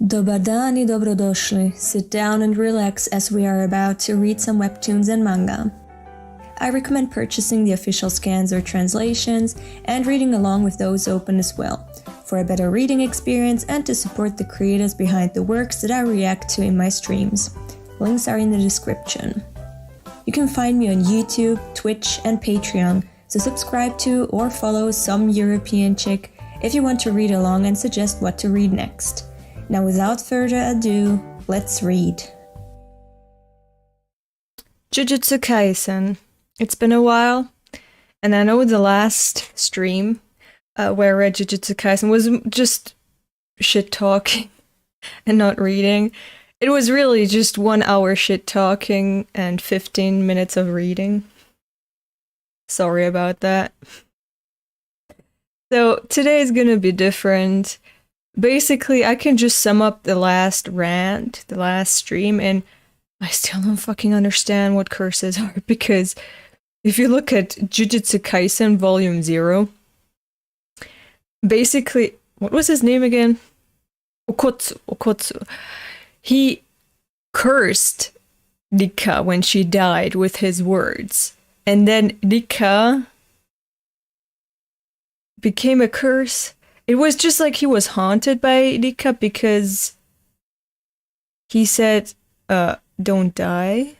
Dobar dan I dobrodošli. Sit down and relax as we are about to read some webtoons and manga. I recommend purchasing the official scans or translations and reading along with those open as well, for a better reading experience and to support the creators behind the works that I react to in my streams. Links are in the description. You can find me on YouTube, Twitch and Patreon, so subscribe to or follow SomeEuropeanChick if you want to read along and suggest what to read next. Now without further ado, let's read. Jujutsu Kaisen. It's been a while, and I know the last stream where I read Jujutsu Kaisen was just shit talking and not reading. It was really just 1 hour shit talking and 15 minutes of reading. Sorry about that. So today is gonna be different. Basically, I can just sum up the last rant, the last stream, and I still don't fucking understand what curses are, because if you look at Jujutsu Kaisen Volume 0, basically, what was his name again? Okotsu. He cursed Rika when she died with his words, and then Rika became a curse. It was just like he was haunted by Rika because he said, don't die.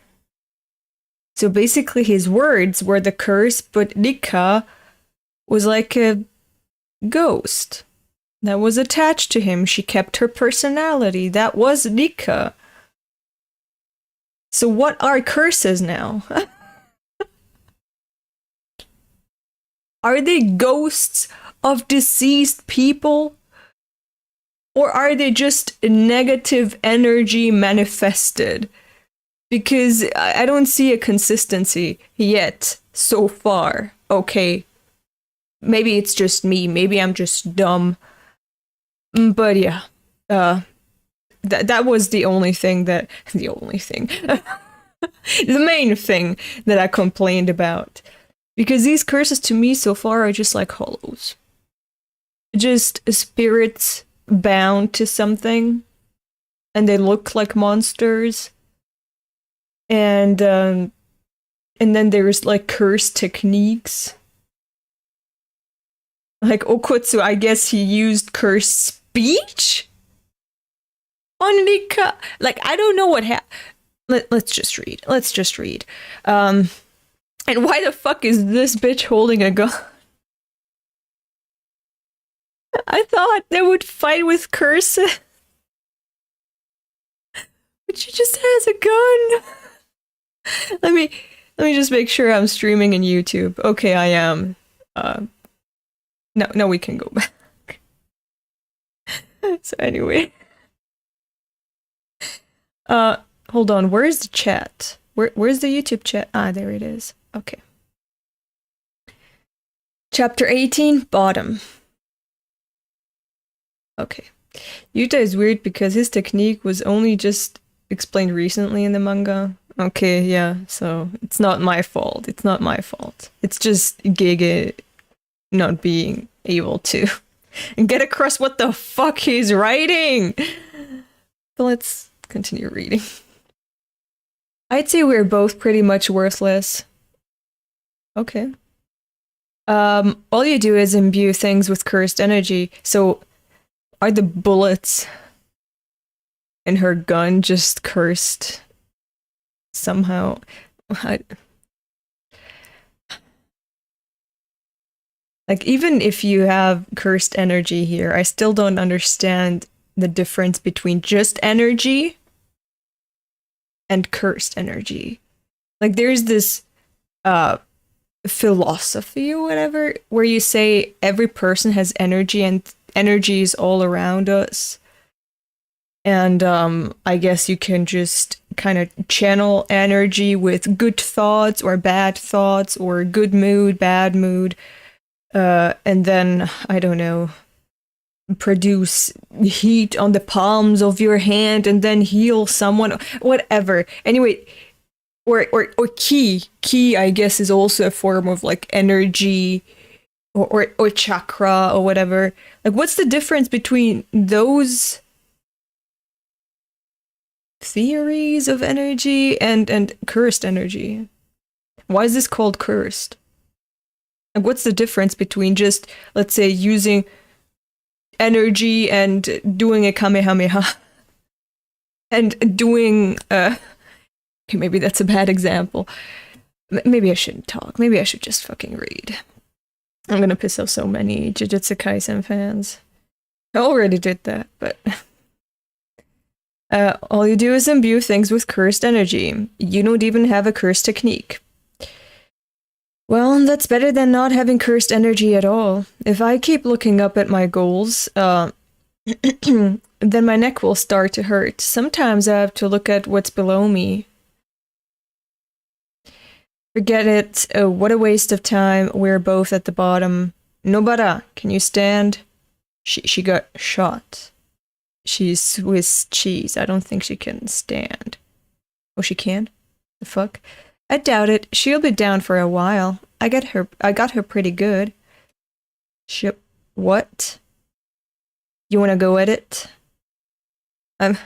So basically his words were the curse, but Rika was like a ghost that was attached to him. She kept her personality. That was Rika. So what are curses now? Are they ghosts of deceased people? Or are they just negative energy manifested? Because I don't see a consistency yet so far. Okay, maybe it's just me. Maybe I'm just dumb. But yeah, that was the only thing that... The only thing. The main thing that I complained about. Because these curses to me so far are just like hollows. Just spirits bound to something, and they look like monsters. And then there's like curse techniques. Like Okotsu, I guess he used cursed speech on Rika. Like, I don't know what happened. Let's just read. And why the fuck is this bitch holding a gun? I thought they would fight with curses. But she just has a gun. Let me just make sure I'm streaming in YouTube. Okay, I am. No, we can go back. So anyway. Hold on, where's the chat? Where's the YouTube chat? Ah, there it is. Okay. Chapter 18, Bottom. Okay. Yuta is weird because his technique was only just explained recently in the manga. Okay, yeah, so it's not my fault. It's just Gege not being able to get across what the fuck he's writing. But let's continue reading. I'd say we're both pretty much worthless. Okay. All you do is imbue things with cursed energy, so are the bullets in her gun just cursed somehow? Like, even if you have cursed energy here, I still don't understand the difference between just energy and cursed energy. Like, there's this philosophy or whatever where you say every person has energy and energy is all around us, and I guess you can just kind of channel energy with good thoughts or bad thoughts, or good mood, bad mood, and then, I don't know, produce heat on the palms of your hand and then heal someone, whatever. Anyway, or ki, I guess, is also a form of like energy, or chakra or whatever. Like, what's the difference between those theories of energy and cursed energy. Why is this called cursed? And what's the difference between just, let's say, using energy and doing a Kamehameha and doing okay, maybe that's a bad example. Maybe I shouldn't talk. Maybe I should just fucking read. I'm gonna piss off so many Jujutsu Kaisen fans. I already did that, but all you do is imbue things with cursed energy. You don't even have a cursed technique. Well, that's better than not having cursed energy at all. If I keep looking up at my goals, then my neck will start to hurt. Sometimes I have to look at what's below me. Forget it. Oh, what a waste of time. We're both at the bottom. Nobara, can you stand? She got shot. She's Swiss cheese. I don't think she can stand. Oh, she can? The fuck? I doubt it. She'll be down for a while. I got her pretty good. What? You wanna go at it? Oh.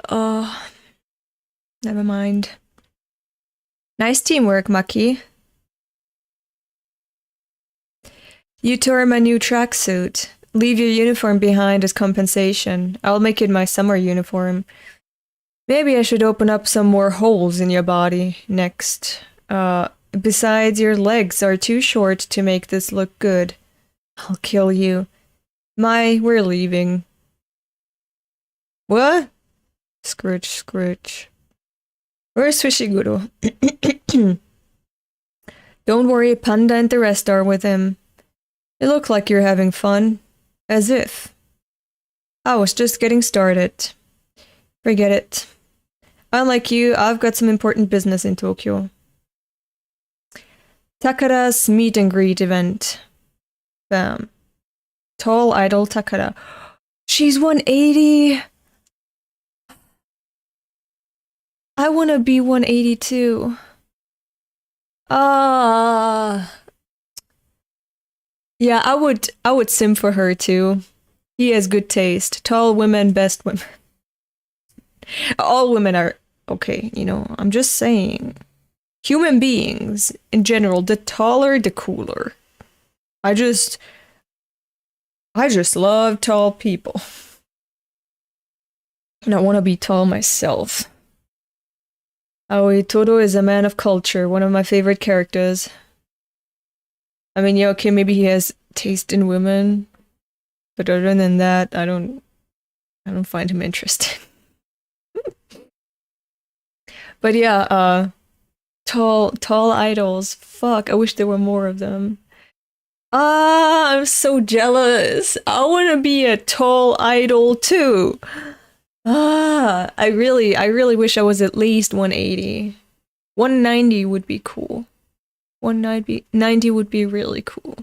Oh. Never mind. Nice teamwork, Maki. You tore my new tracksuit. Leave your uniform behind as compensation. I'll make it my summer uniform. Maybe I should open up some more holes in your body next. Besides, your legs are too short to make this look good. I'll kill you. We're leaving. What? Scritch. Where's Swishiguro? Don't worry, Panda and the rest are with him. It looked like you're having fun. As if. I was just getting started. Forget it. Unlike you, I've got some important business in Tokyo. Takara's meet and greet event. Bam. Tall idol Takara. She's 180! I wanna be 182. Yeah, I would sim for her too. He has good taste. Tall women, best women. All women are okay, you know, I'm just saying. Human beings, in general, the taller, the cooler. I just love tall people. And I want to be tall myself. Todo is a man of culture, one of my favorite characters. I mean, yeah, okay, maybe he has taste in women, but other than that, I don't find him interesting. But yeah, tall idols. Fuck, I wish there were more of them. I'm so jealous. I want to be a tall idol too. I really wish I was at least 180. 190 would be cool. 190 would be really cool.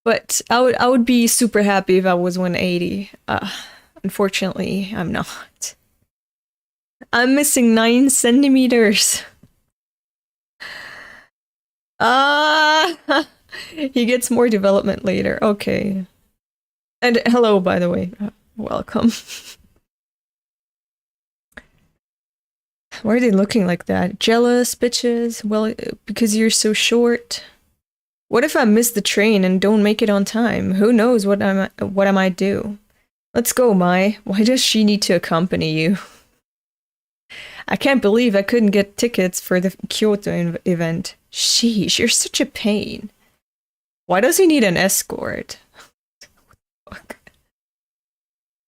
But I would be super happy if I was 180. Unfortunately, I'm not. I'm missing 9 centimeters. He gets more development later. Okay. And hello, by the way. Welcome. Why are they looking like that? Jealous, bitches? Well, because you're so short. What if I miss the train and don't make it on time? Who knows what I might do? Let's go, Mai. Why does she need to accompany you? I can't believe I couldn't get tickets for the Kyoto event. Sheesh, you're such a pain. Why does he need an escort? Fuck.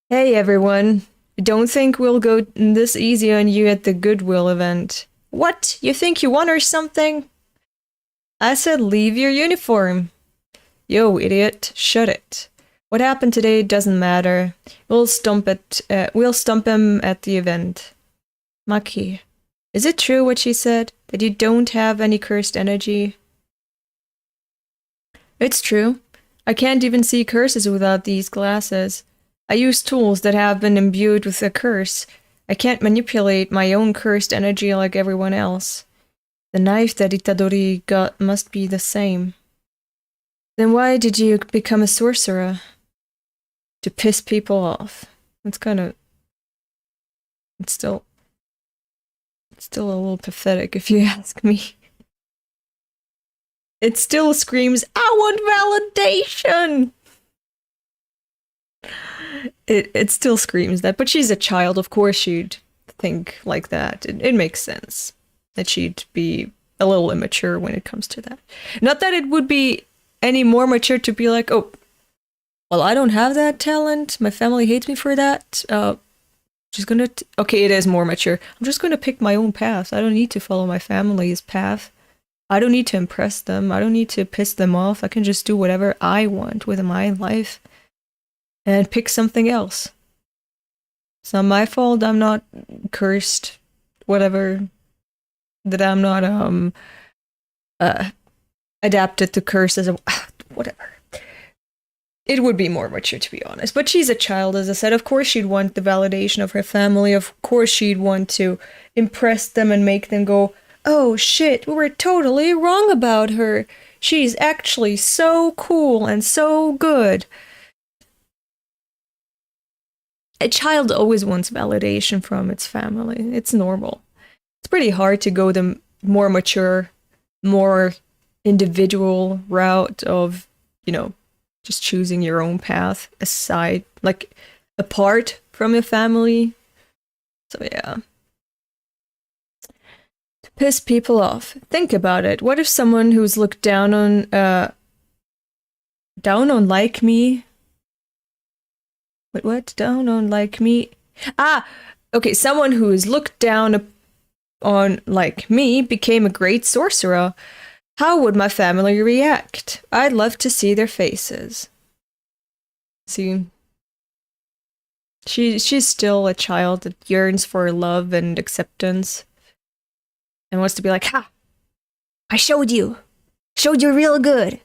Hey everyone. Don't think we'll go this easy on you at the Goodwill event. What? You think you won or something? I said leave your uniform. Yo, idiot. Shut it. What happened today doesn't matter. We'll stump him at the event. Maki, is it true what she said? That you don't have any cursed energy? It's true. I can't even see curses without these glasses. I use tools that have been imbued with a curse. I can't manipulate my own cursed energy like everyone else. The knife that Itadori got must be the same. Then why did you become a sorcerer? To piss people off. It's kind of... It's still a little pathetic if you ask me. It still screams, I want validation! It still screams that, but she's a child, of course she'd think like that. It makes sense that she'd be a little immature when it comes to that. Not that it would be any more mature to be like, oh, well, I don't have that talent, my family hates me for that, just gonna... okay, it is more mature. I'm just gonna pick my own path. I don't need to follow my family's path. I don't need to impress them. I don't need to piss them off. I can just do whatever I want with my life and pick something else. It's not my fault. I'm not cursed. Whatever. That I'm not adapted to curse as a... whatever. It would be more mature, to be honest. But she's a child, as I said. Of course she'd want the validation of her family. Of course she'd want to impress them and make them go, oh shit, we were totally wrong about her. She's actually so cool and so good. A child always wants validation from its family. It's normal. It's pretty hard to go the more mature, more individual route of, you know, just choosing your own path aside, like, apart from your family. So yeah. To piss people off. Think about it. What if someone who's looked down on like me? Wait, what? Down on like me? Ah! Okay, someone who is looked down on like me became a great sorcerer. How would my family react? I'd love to see their faces. See, she's still a child that yearns for love and acceptance and wants to be like, ha! I showed you real good.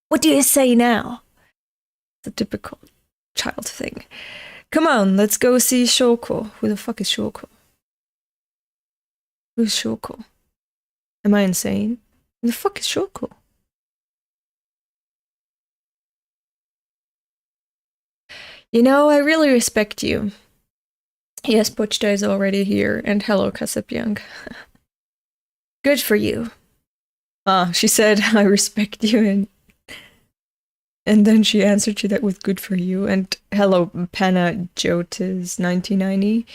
What do you say now? It's a typical child thing. Come on, let's go see Shoko. Who the fuck is Shoko? Who's Shoko? Am I insane? Who the fuck is Shoko? You know, I really respect you. Yes, Pochta is already here, and hello, Kasapyang. Good for you. She said, I respect you, and then she answered to that with good for you, and hello, Pana Jotis 1990.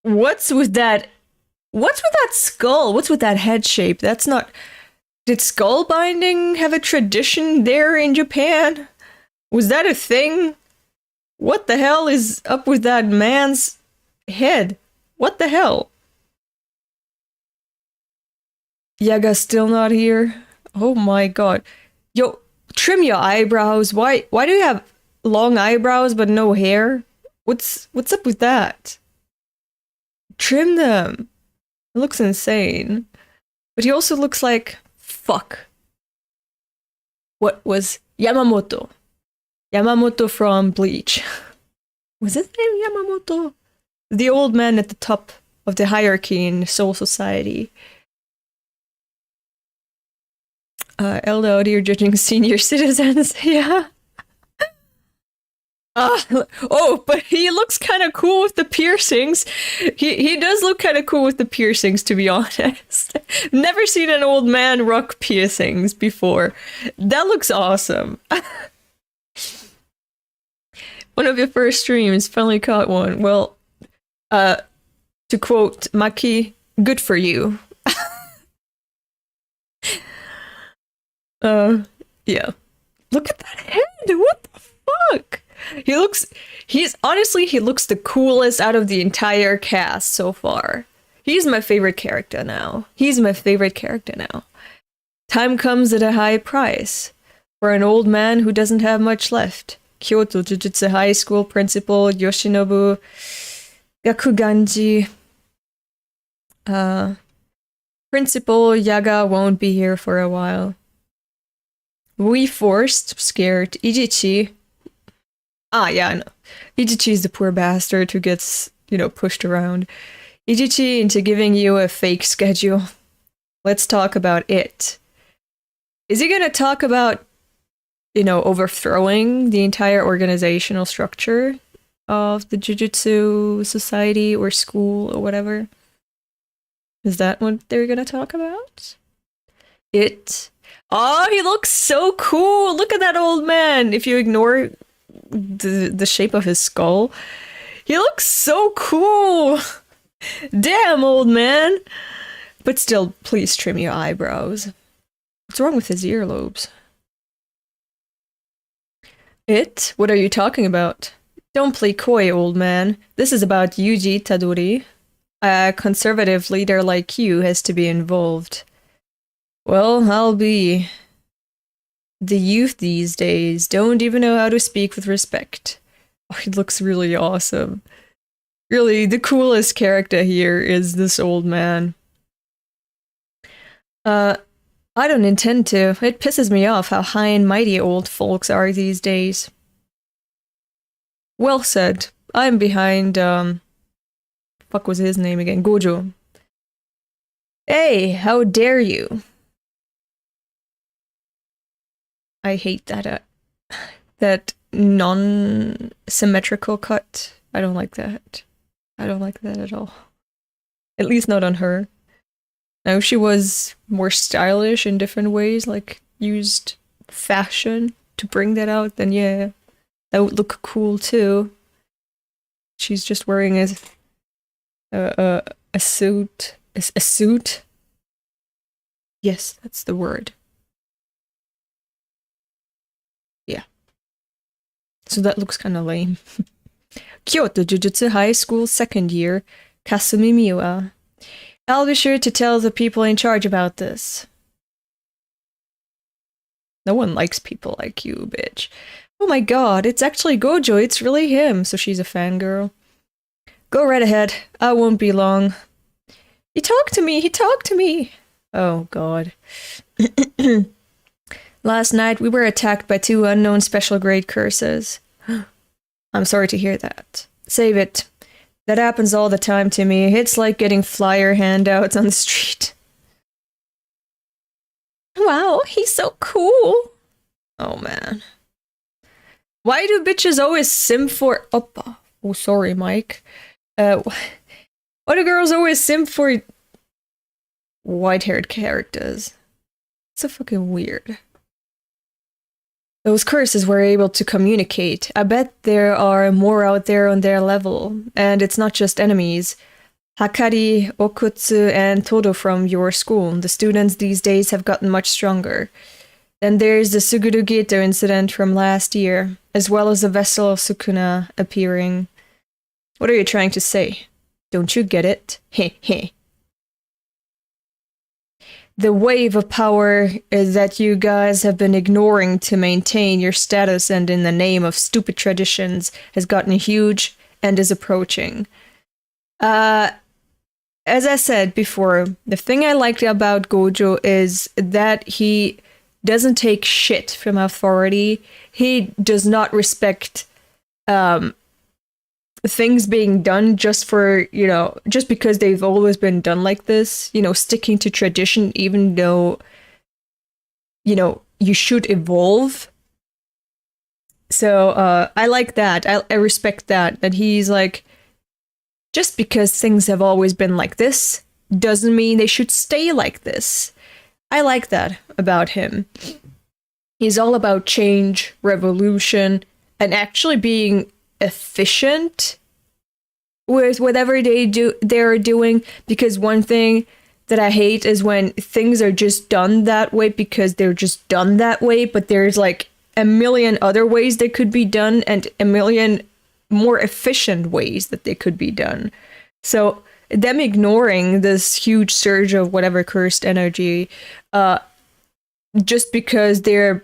What's with that skull? What's with that head shape? That's not... Did skull binding have a tradition there in Japan? Was that a thing? What the hell is up with that man's head? What the hell? Yaga's still not here? Oh my god. Yo, trim your eyebrows. Why do you have long eyebrows but no hair? What's up with that? Trim them. It looks insane. But he also looks like... Fuck. What was Yamamoto? Yamamoto from Bleach. Was his name Yamamoto? The old man at the top of the hierarchy in Soul Society. Elda, you're judging senior citizens. Yeah. Oh, but he looks kind of cool with the piercings. He does look kind of cool with the piercings, to be honest. Never seen an old man rock piercings before. That looks awesome. One of your first streams, finally caught one. Well, to quote Maki, good for you. Yeah. Look at that head! What the fuck? He looks the coolest out of the entire cast so far. He's my favorite character now. Time comes at a high price. For an old man who doesn't have much left. Kyoto Jujutsu High School principal Yoshinobu Gakuganji. Principal Yaga won't be here for a while. We forced, scared, Ijichi. Yeah, I know. Ijichi is the poor bastard who gets, pushed around. Ijichi into giving you a fake schedule. Let's talk about it. Is he gonna talk about, overthrowing the entire organizational structure of the Jujutsu Society or school or whatever? Is that what they're gonna talk about? Oh, he looks so cool! Look at that old man! If you ignore the shape of his skull, he looks so cool! Damn, old man! But still, please trim your eyebrows. What's wrong with his earlobes? What are you talking about? Don't play coy, old man. This is about Yuji Itadori. A conservative leader like you has to be involved. Well, I'll be. The youth these days don't even know how to speak with respect. Oh, he looks really awesome. Really, the coolest character here is this old man. I don't intend to. It pisses me off how high and mighty old folks are these days. Well said. I'm behind, fuck was his name again? Gojo. Hey, how dare you? I hate that non-symmetrical cut. I don't like that. I don't like that at all. At least not on her. Now, if she was more stylish in different ways, like used fashion to bring that out, then yeah, that would look cool too. She's just wearing a suit. A suit? Yes, that's the word. Yeah. So that looks kind of lame. Kyoto Jujutsu High School, 2nd year, Kasumi Miwa. I'll be sure to tell the people in charge about this. No one likes people like you, bitch. Oh my god, it's actually Gojo, it's really him, so she's a fangirl. Go right ahead, I won't be long. He talked to me! Oh god. Last night we were attacked by 2 unknown special grade curses. I'm sorry to hear that. Save it. That happens all the time to me. It's like getting flyer handouts on the street. Wow, he's so cool. Oh man. Why do bitches always sim for oppa? Oh, sorry, Mike. Why do girls always sim for white-haired characters? It's so fucking weird. Those curses were able to communicate. I bet there are more out there on their level. And it's not just enemies. Hakari, Okutsu, and Todo from your school. The students these days have gotten much stronger. Then there's the Suguru Geto incident from last year, as well as the vessel of Sukuna appearing. What are you trying to say? Don't you get it? Heh heh. The wave of power is that you guys have been ignoring to maintain your status and in the name of stupid traditions has gotten huge and is approaching. As I said before, the thing I liked about Gojo is that he doesn't take shit from authority. He does not respect things being done just for, just because they've always been done like this, sticking to tradition even though, you should evolve. So I like that. I respect that he's like, just because things have always been like this doesn't mean they should stay like this. I like that about him. He's all about change, revolution, and actually being efficient with whatever they're doing, because one thing that I hate is when things are just done that way because they're just done that way, but there's like a million other ways they could be done and a million more efficient ways that they could be done. So them ignoring this huge surge of whatever cursed energy just because they're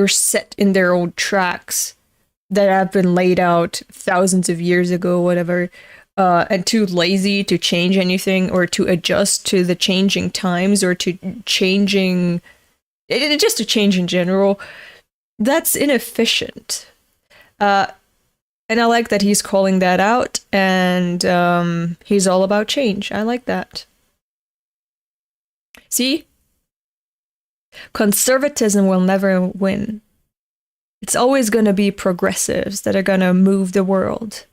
set in their own tracks that have been laid out thousands of years ago, whatever, and too lazy to change anything or to adjust to the changing times or to changing, just to change in general, that's inefficient. And I like that he's calling that out, and he's all about change. I like that. See? Conservatism will never win. It's always going to be progressives that are going to move the world.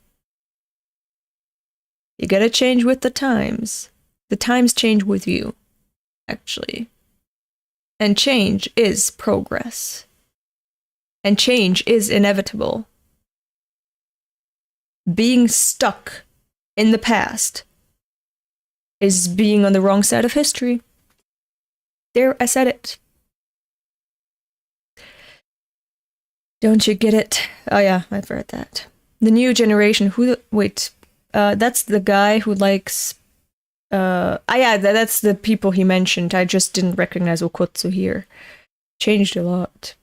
You gotta change with the times. The times change with you, actually. And change is progress. And change is inevitable. Being stuck in the past is being on the wrong side of history. There, I said it. Don't you get it? Oh yeah, I've heard that. The new generation, that's the guy who likes... that's the people he mentioned. I just didn't recognize Okotsu here. Changed a lot.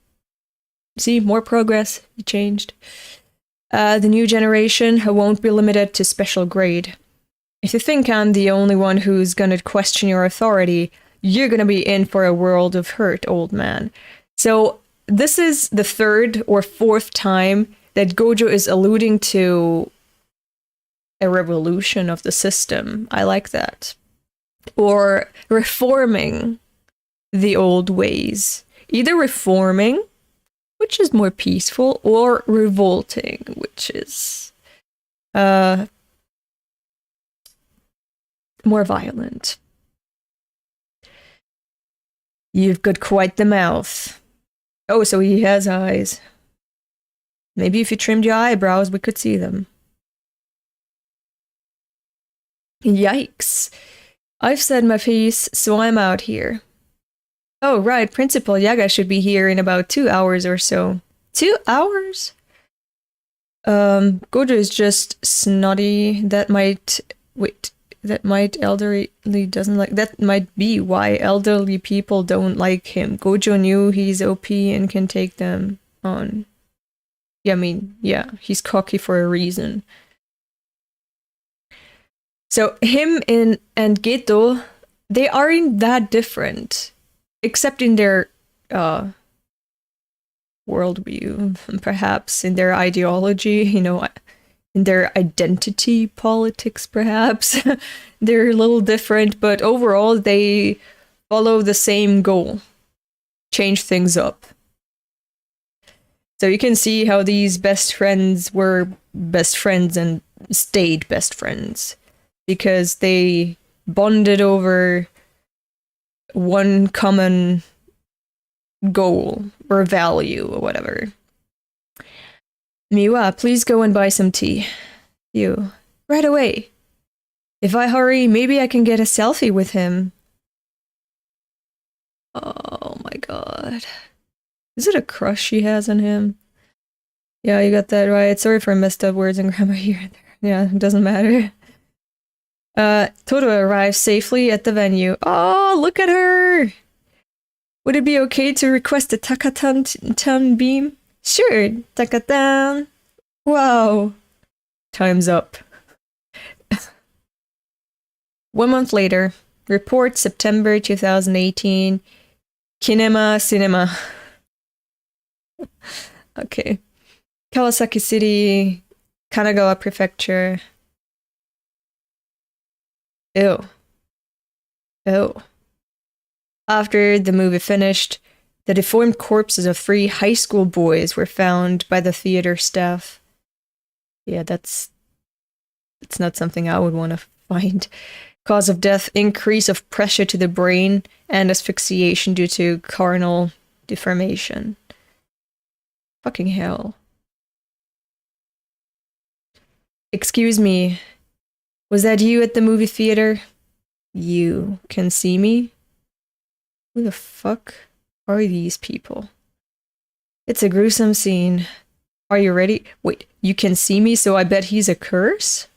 See, more progress. He changed. The new generation won't be limited to special grade. If you think I'm the only one who's gonna question your authority, you're gonna be in for a world of hurt, old man. So, this is the third or fourth time that Gojo is alluding to a revolution of the system. I like that. Or reforming the old ways. Either reforming, which is more peaceful, or revolting, which is more violent. You've got quite the mouth. Oh, so he has eyes. Maybe if you trimmed your eyebrows, we could see them. Yikes. I've said my piece, so I'm out here. Oh, right, Principal Yaga should be here in about 2 hours or so. 2 hours? Gojo is just snotty. That might elderly doesn't like... That might be why elderly people don't like him. Gojo knew he's OP and can take them on. Yeah, he's cocky for a reason. So him and Geto, they aren't that different, except in their worldview, perhaps in their ideology, in their identity politics, perhaps. They're a little different, but overall they follow the same goal. Change things up. So you can see how these best friends were best friends and stayed best friends. Because they bonded over one common goal or value or whatever. Miwa, please go and buy some tea. You. Right away. If I hurry, maybe I can get a selfie with him. Oh my god. Is it a crush she has on him? Yeah, you got that right. Sorry for messed up words and grammar here and there. Yeah, it doesn't matter. Todo arrives safely at the venue. Oh, look at her! Would it be okay to request a Takatan beam? Sure, Takatan. Wow. Time's up. 1 month later. Report September 2018. Kinema Cinema. Okay. Kawasaki City, Kanagawa Prefecture. Ew. After the movie finished, the deformed corpses of 3 high school boys were found by the theater staff. Yeah, that's not something I would want to find. Cause of death, increase of pressure to the brain and asphyxiation due to carnal deformation. Fucking hell. Excuse me. Was that you at the movie theater? You can see me? Who the fuck are these people? It's a gruesome scene. Are you ready? Wait, you can see me, so I bet he's a curse?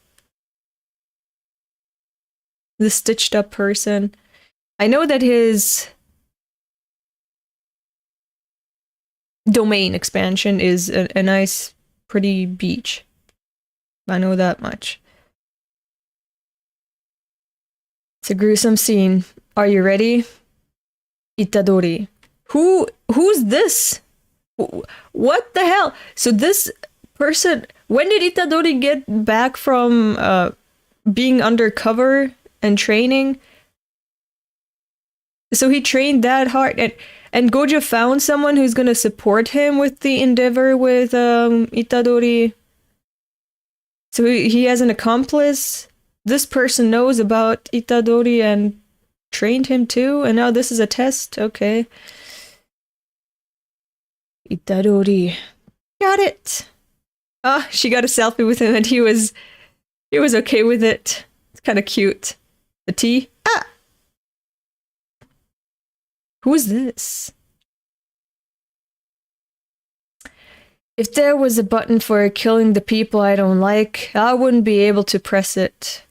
The stitched up person. I know that his domain expansion is a nice, pretty beach. I know that much. It's a gruesome scene. Are you ready? Itadori. Who's this? What the hell? So this person, when did Itadori get back from being undercover and training? So he trained that hard, And Gojo found someone who's gonna support him with the endeavor with Itadori. So he has an accomplice. This person knows about Itadori and trained him too, and now this is a test. Okay. Itadori. Got it. Ah, she got a selfie with him and he was okay with it. It's kind of cute. The tea. Ah! Who is this? If there was a button for killing the people I don't like, I wouldn't be able to press it.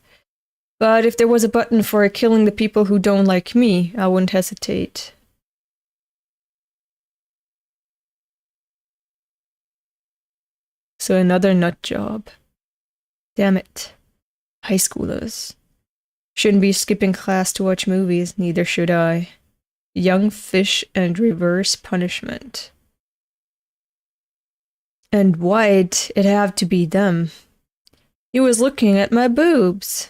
But if there was a button for killing the people who don't like me, I wouldn't hesitate. So another nut job. Damn it. High schoolers. Shouldn't be skipping class to watch movies, neither should I. Young fish and reverse punishment. And why'd it have to be them? He was looking at my boobs.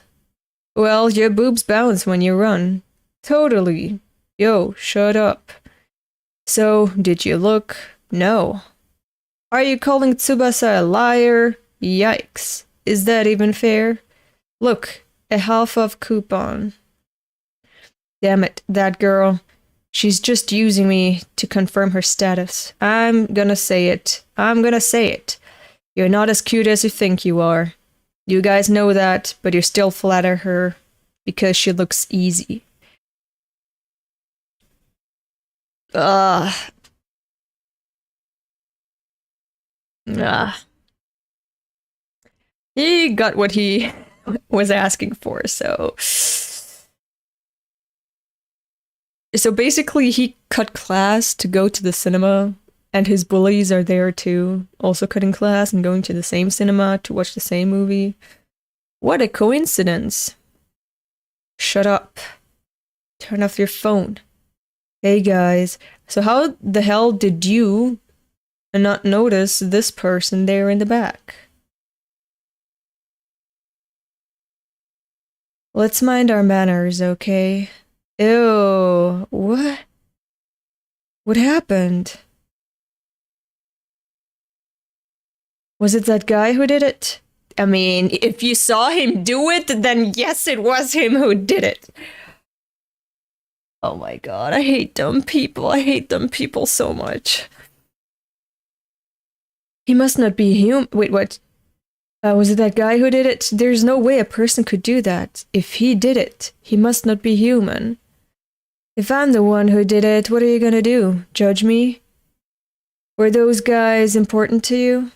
Well, your boobs bounce when you run. Totally. Yo, shut up. So, did you look? No. Are you calling Tsubasa a liar? Yikes. Is that even fair? Look, a half of coupon. Damn it, that girl. She's just using me to confirm her status. I'm gonna say it. You're not as cute as you think you are. You guys know that, but you still flatter her because she looks easy. He got what he was asking for, so... So basically, he cut class to go to the cinema, and his bullies are there too, also cutting class and going to the same cinema to watch the same movie. What a coincidence. Shut up. Turn off your phone. Hey guys, so how the hell did you not notice this person there in the back? Let's mind our manners, okay? Ew, what? What happened? Was it that guy who did it? I mean, if you saw him do it, then yes, it was him who did it. Oh my god, I hate dumb people. I hate dumb people so much. He must not be human. Wait, what? Was it that guy who did it? There's no way a person could do that. If he did it, he must not be human. If I'm the one who did it, what are you gonna do? Judge me? Were those guys important to you?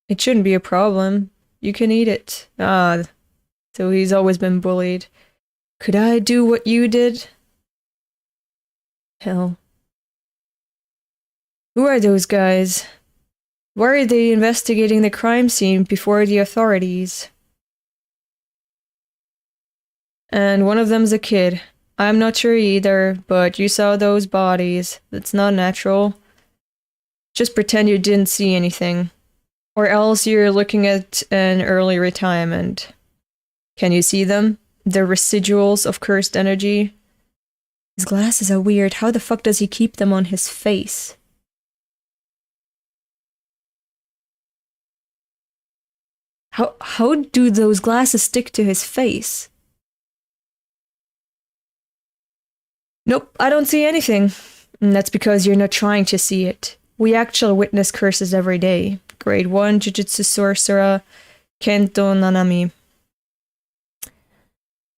It shouldn't be a problem. You can eat it. Ah, so he's always been bullied. Could I do what you did? Hell. Who are those guys? Why are they investigating the crime scene before the authorities? And one of them's a kid. I'm not sure either, but you saw those bodies. That's not natural. Just pretend you didn't see anything. Or else you're looking at an early retirement. Can you see them? The residuals of cursed energy? His glasses are weird. How the fuck does he keep them on his face? How do those glasses stick to his face? Nope, I don't see anything. And that's because you're not trying to see it. We actually witness curses every day. Grade 1, Jujutsu Sorcerer, Kento Nanami.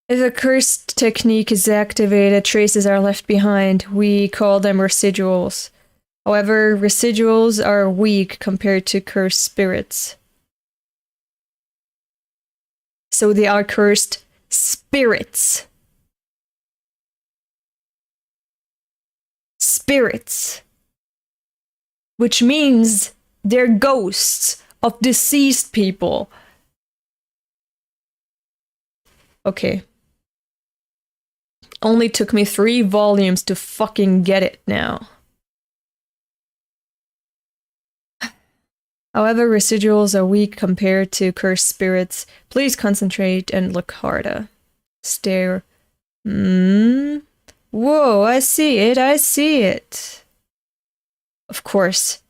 If a cursed technique is activated, traces are left behind. We call them residuals. However, residuals are weak compared to cursed spirits. So they are cursed spirits. Spirits. Which means they're ghosts of deceased people. Okay. Only took me 3 volumes to fucking get it now. However, residuals are weak compared to cursed spirits. Please concentrate and look harder. Stare. The Whoa, I see it. Of course.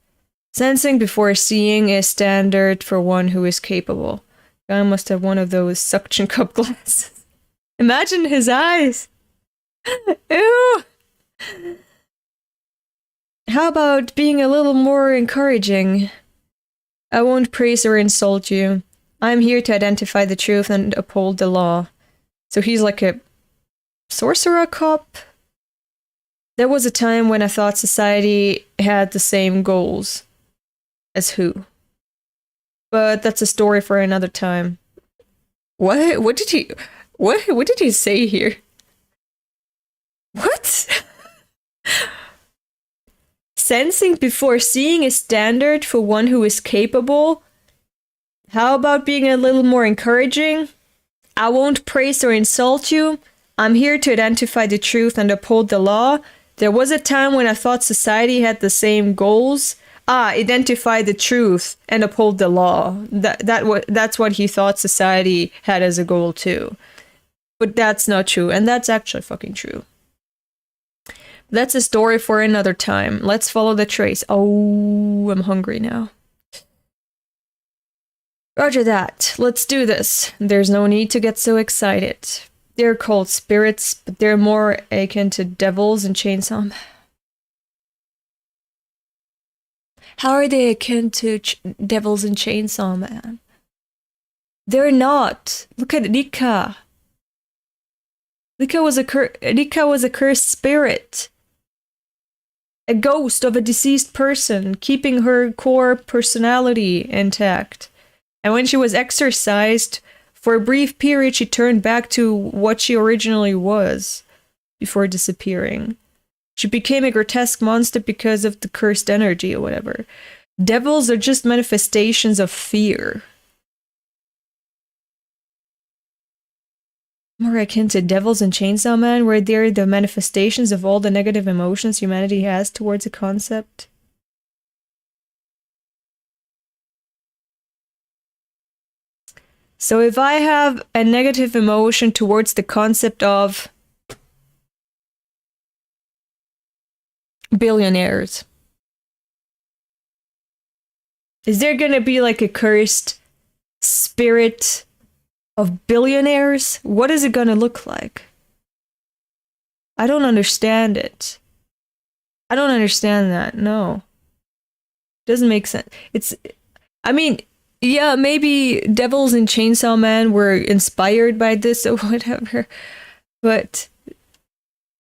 Sensing before seeing is standard for one who is capable. Guy must have one of those suction cup glasses. Imagine his eyes. Ew. How about being a little more encouraging? I won't praise or insult you. I'm here to identify the truth and uphold the law. So he's like a sorcerer cop? There was a time when I thought society had the same goals. As who? But that's a story for another time. What did he say here? What? Sensing before seeing is standard for one who is capable. How about being a little more encouraging? I won't praise or insult you. I'm here to identify the truth and uphold the law. There was a time when I thought society had the same goals. Identify the truth and uphold the law. That's what he thought society had as a goal too. But that's not true, and that's actually fucking true. That's a story for another time. Let's follow the trace. Oh, I'm hungry now. Roger that. Let's do this. There's no need to get so excited. They're called spirits, but they're more akin to devils and Chainsaw. How are they akin to devils and Chainsaw Man? They're not. Look at Rika. Rika was a cursed spirit. A ghost of a deceased person, keeping her core personality intact. And when she was exorcised, for a brief period she turned back to what she originally was, before disappearing. She became a grotesque monster because of the cursed energy or whatever. Devils are just manifestations of fear. More akin to devils and Chainsaw Man, where they're the manifestations of all the negative emotions humanity has towards a concept. So if I have a negative emotion towards the concept of billionaires, is there gonna be like a cursed spirit of billionaires? What is it gonna look like? I don't understand it. I don't understand that. No. Doesn't make sense. I mean, yeah, maybe Devils and Chainsaw Man were inspired by this or whatever, but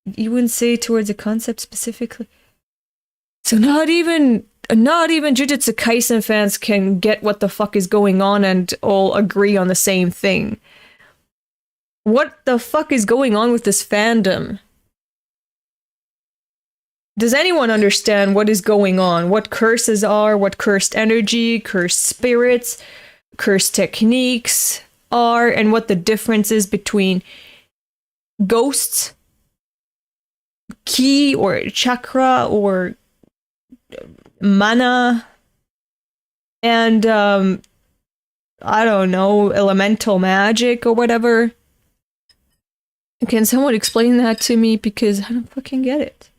you wouldn't say towards a concept specifically. So not even Jujutsu Kaisen fans can get what the fuck is going on and all agree on the same thing. What the fuck is going on with this fandom? Does anyone understand what is going on? What curses are, what cursed energy, cursed spirits, cursed techniques are, and what the difference is between ghosts, ki or chakra or mana, and I don't know, elemental magic or whatever? Can someone explain that to me, because I don't fucking get it.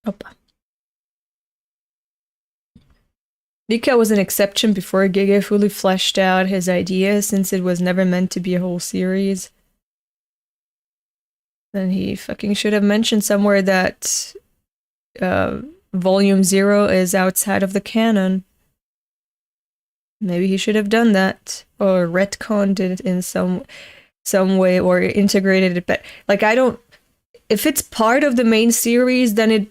Opa. Rika was an exception before Gege fully fleshed out his idea, since it was never meant to be a whole series. Then he fucking should have mentioned somewhere that Volume 0 is outside of the canon. Maybe he should have done that, or retconned it in some way, or integrated it. But like, I don't. If it's part of the main series, then it.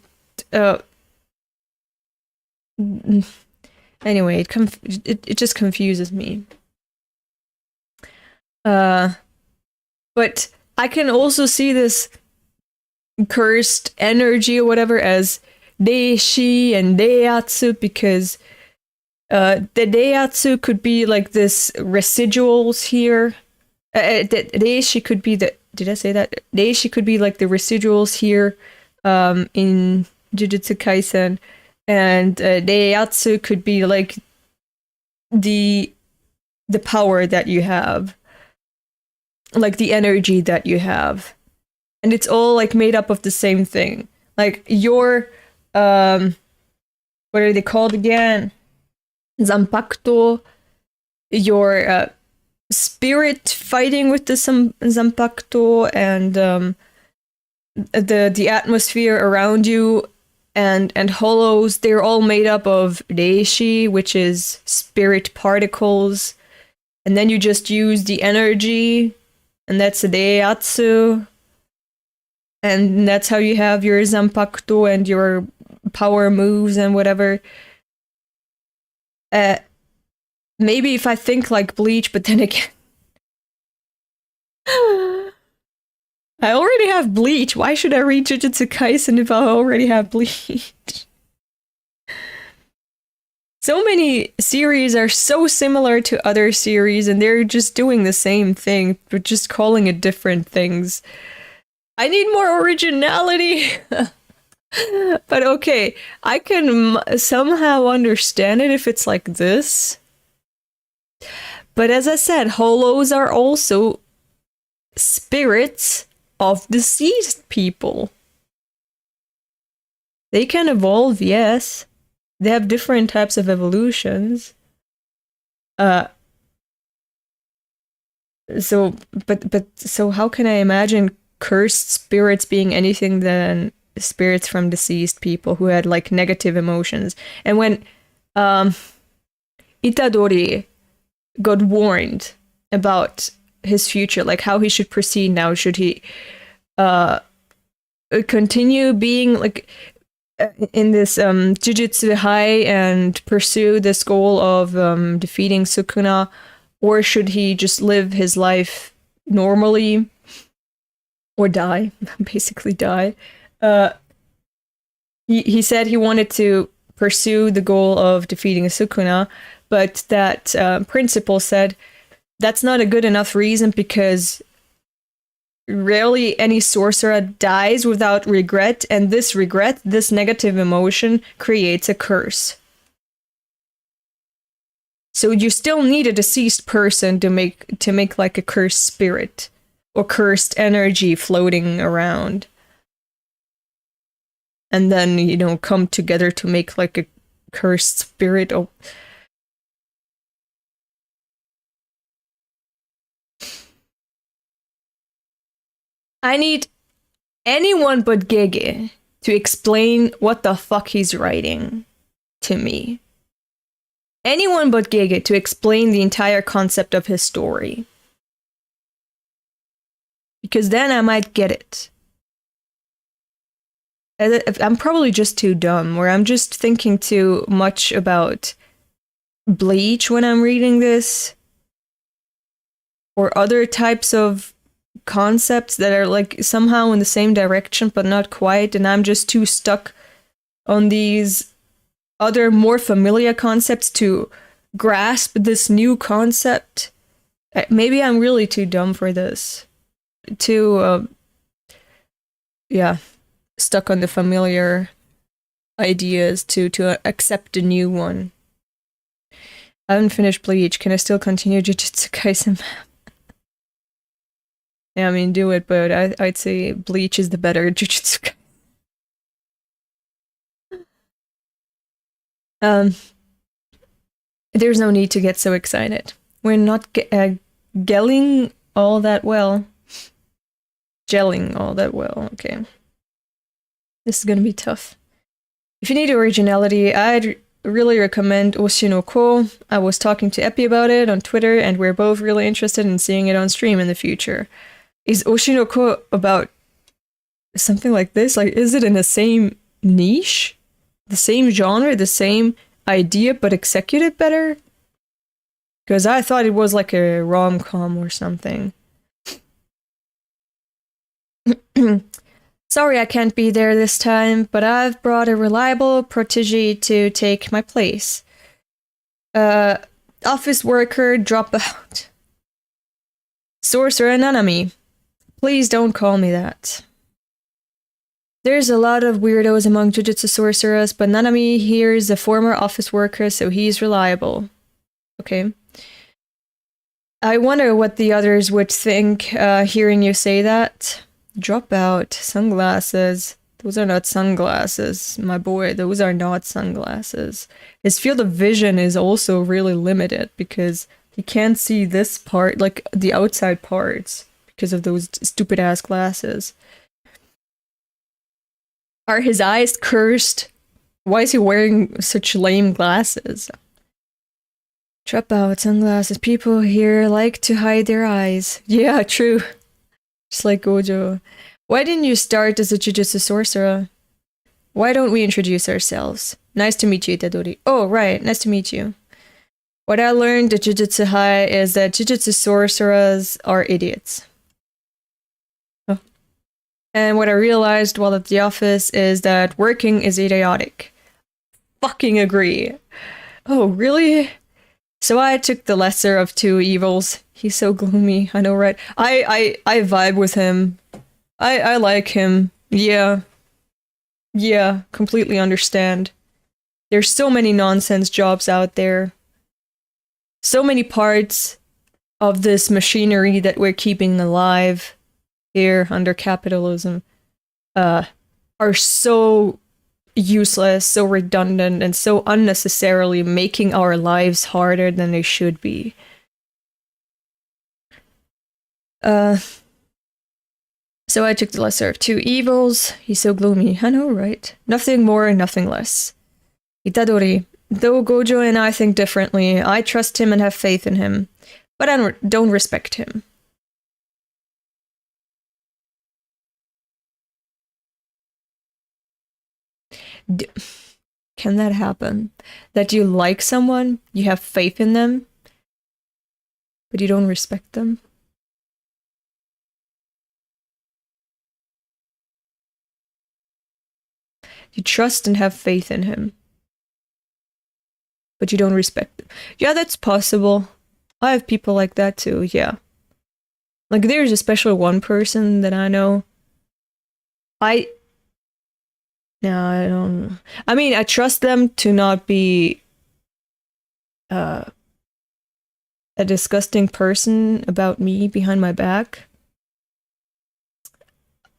Anyway, it just confuses me. But I can also see this cursed energy or whatever as Deishi and Deiatsu, because the Deiatsu could be like this residuals here. Deishi could be the. Did I say that? Deishi could be like the residuals here in Jujutsu Kaisen. And Deiatsu could be like the power that you have, like the energy that you have, and it's all like made up of the same thing. Like your what are they called again? Zanpakuto, your spirit fighting with the Zanpakuto, and the atmosphere around you, and hollows, they're all made up of reishi, which is spirit particles, and then you just use the energy, and that's reiatsu, and that's how you have your Zanpakuto and your power moves and whatever. Maybe if I think like Bleach, but then again, I already have Bleach. Why should I read Jujutsu Kaisen if I already have Bleach? So many series are so similar to other series, and they're just doing the same thing, but just calling it different things. I need more originality. But okay, I can somehow understand it if it's like this. But as I said, hollows are also spirits of deceased people. They can evolve, yes. They have different types of evolutions. So how can I imagine cursed spirits being anything than spirits from deceased people who had like negative emotions? And when Itadori got warned about his future, like how he should proceed now, should he continue being like in this Jujutsu High and pursue this goal of defeating Sukuna, or should he just live his life normally or die? Basically die. He said he wanted to pursue the goal of defeating Sukuna, but that principal said that's not a good enough reason, because rarely any sorcerer dies without regret, and this regret, this negative emotion, creates a curse. So you still need a deceased person to make like a cursed spirit or cursed energy floating around, and then, you know, come together to make like a cursed spirit. Oh. I need anyone but Gege to explain what the fuck he's writing to me. Anyone but Gege to explain the entire concept of his story. Because then I might get it. I'm probably just too dumb, or I'm just thinking too much about Bleach when I'm reading this, or other types of concepts that are like somehow in the same direction but not quite, and I'm just too stuck on these other more familiar concepts to grasp this new concept. Maybe I'm really too dumb for this. Too stuck on the familiar ideas to accept a new one. I haven't finished Bleach. Can I still continue Jujutsu Kaisen? Yeah, I mean, do it, but I'd say Bleach is the better Jujutsu Kaisen. There's no need to get so excited. We're not gelling all that well. Gelling all that well, okay. This is gonna be tough. If you need originality, I'd really recommend Oshinoko. I was talking to Epi about it on Twitter, and we're both really interested in seeing it on stream in the future. Is Oshinoko about something like this? Like, is it in the same niche? The same genre, the same idea, but executed better? Because I thought it was like a rom-com or something. Sorry I can't be there this time, but I've brought a reliable protege to take my place. Office worker dropout. Sorcerer Nanami. Please don't call me that. There's a lot of weirdos among Jujutsu sorcerers, but Nanami here is a former office worker, so he's reliable. Okay. I wonder what the others would think hearing you say that. Drop out. Sunglasses. Those are not sunglasses, my boy. Those are not sunglasses. His field of vision is also really limited because he can't see this part, like the outside parts, because of those stupid ass glasses. Are his eyes cursed? Why is he wearing such lame glasses? Drop out sunglasses. People here like to hide their eyes. Yeah, true. Just like Gojo. Why didn't you start as a Jujutsu sorcerer? Why don't we introduce ourselves? Nice to meet you, Itadori. Oh, right. Nice to meet you. What I learned at Jujutsu High is that Jujutsu sorcerers are idiots. Oh. And what I realized while at the office is that working is idiotic. Fucking agree. Oh, really? So I took the lesser of two evils. He's so gloomy, I know, right? I vibe with him. I like him. Yeah. Yeah, completely understand. There's so many nonsense jobs out there. So many parts of this machinery that we're keeping alive here under capitalism are so useless, so redundant, and so unnecessarily making our lives harder than they should be. So I took the lesser of two evils. He's so gloomy. I know, right? Nothing more and nothing less. Itadori. Though Gojo and I think differently, I trust him and have faith in him. But I don't respect him. Can that happen? That you like someone, you have faith in them, but you don't respect them? You trust and have faith in him, but you don't respect them. Yeah, that's possible. I have people like that too, yeah. Like, there's especially one person that I know. No, I don't. I mean, I trust them to not be a disgusting person about me behind my back.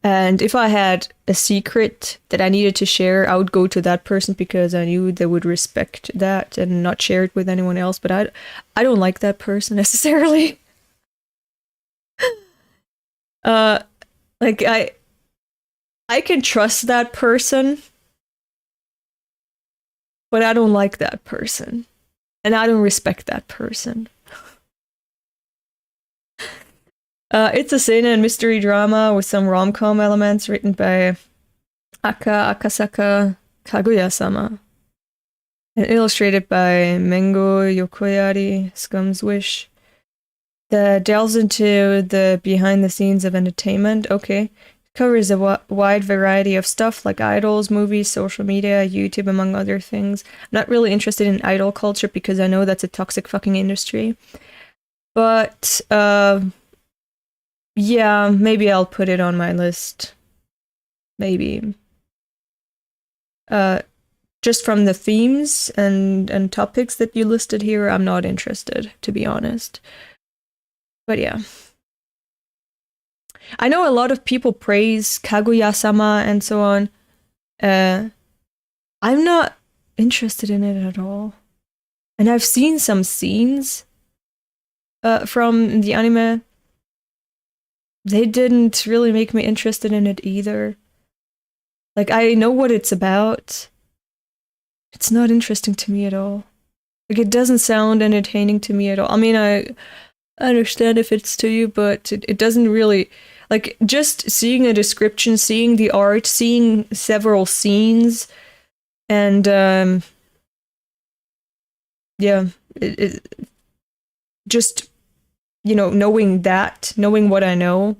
And if I had a secret that I needed to share, I would go to that person because I knew they would respect that and not share it with anyone else. But I don't like that person necessarily. Like I can trust that person, but I don't like that person. And I don't respect that person. It's a seinen mystery drama with some rom-com elements written by Akasaka Kaguya-sama. And illustrated by Mengo Yokoyari, Scum's Wish. That delves into the behind the scenes of entertainment. Okay. Covers a wide variety of stuff like idols, movies, social media, YouTube, among other things. I'm not really interested in idol culture because I know that's a toxic fucking industry. But, yeah, maybe I'll put it on my list. Maybe. Just from the themes and topics that you listed here, I'm not interested, to be honest. But yeah. I know a lot of people praise Kaguya-sama and so on. I'm not interested in it at all. And I've seen some scenes from the anime. They didn't really make me interested in it either. Like, I know what it's about. It's not interesting to me at all. Like, it doesn't sound entertaining to me at all. I mean, I understand if it's to you, but it doesn't really... Like, just seeing a description, seeing the art, seeing several scenes, and, yeah, just, you know, knowing what I know,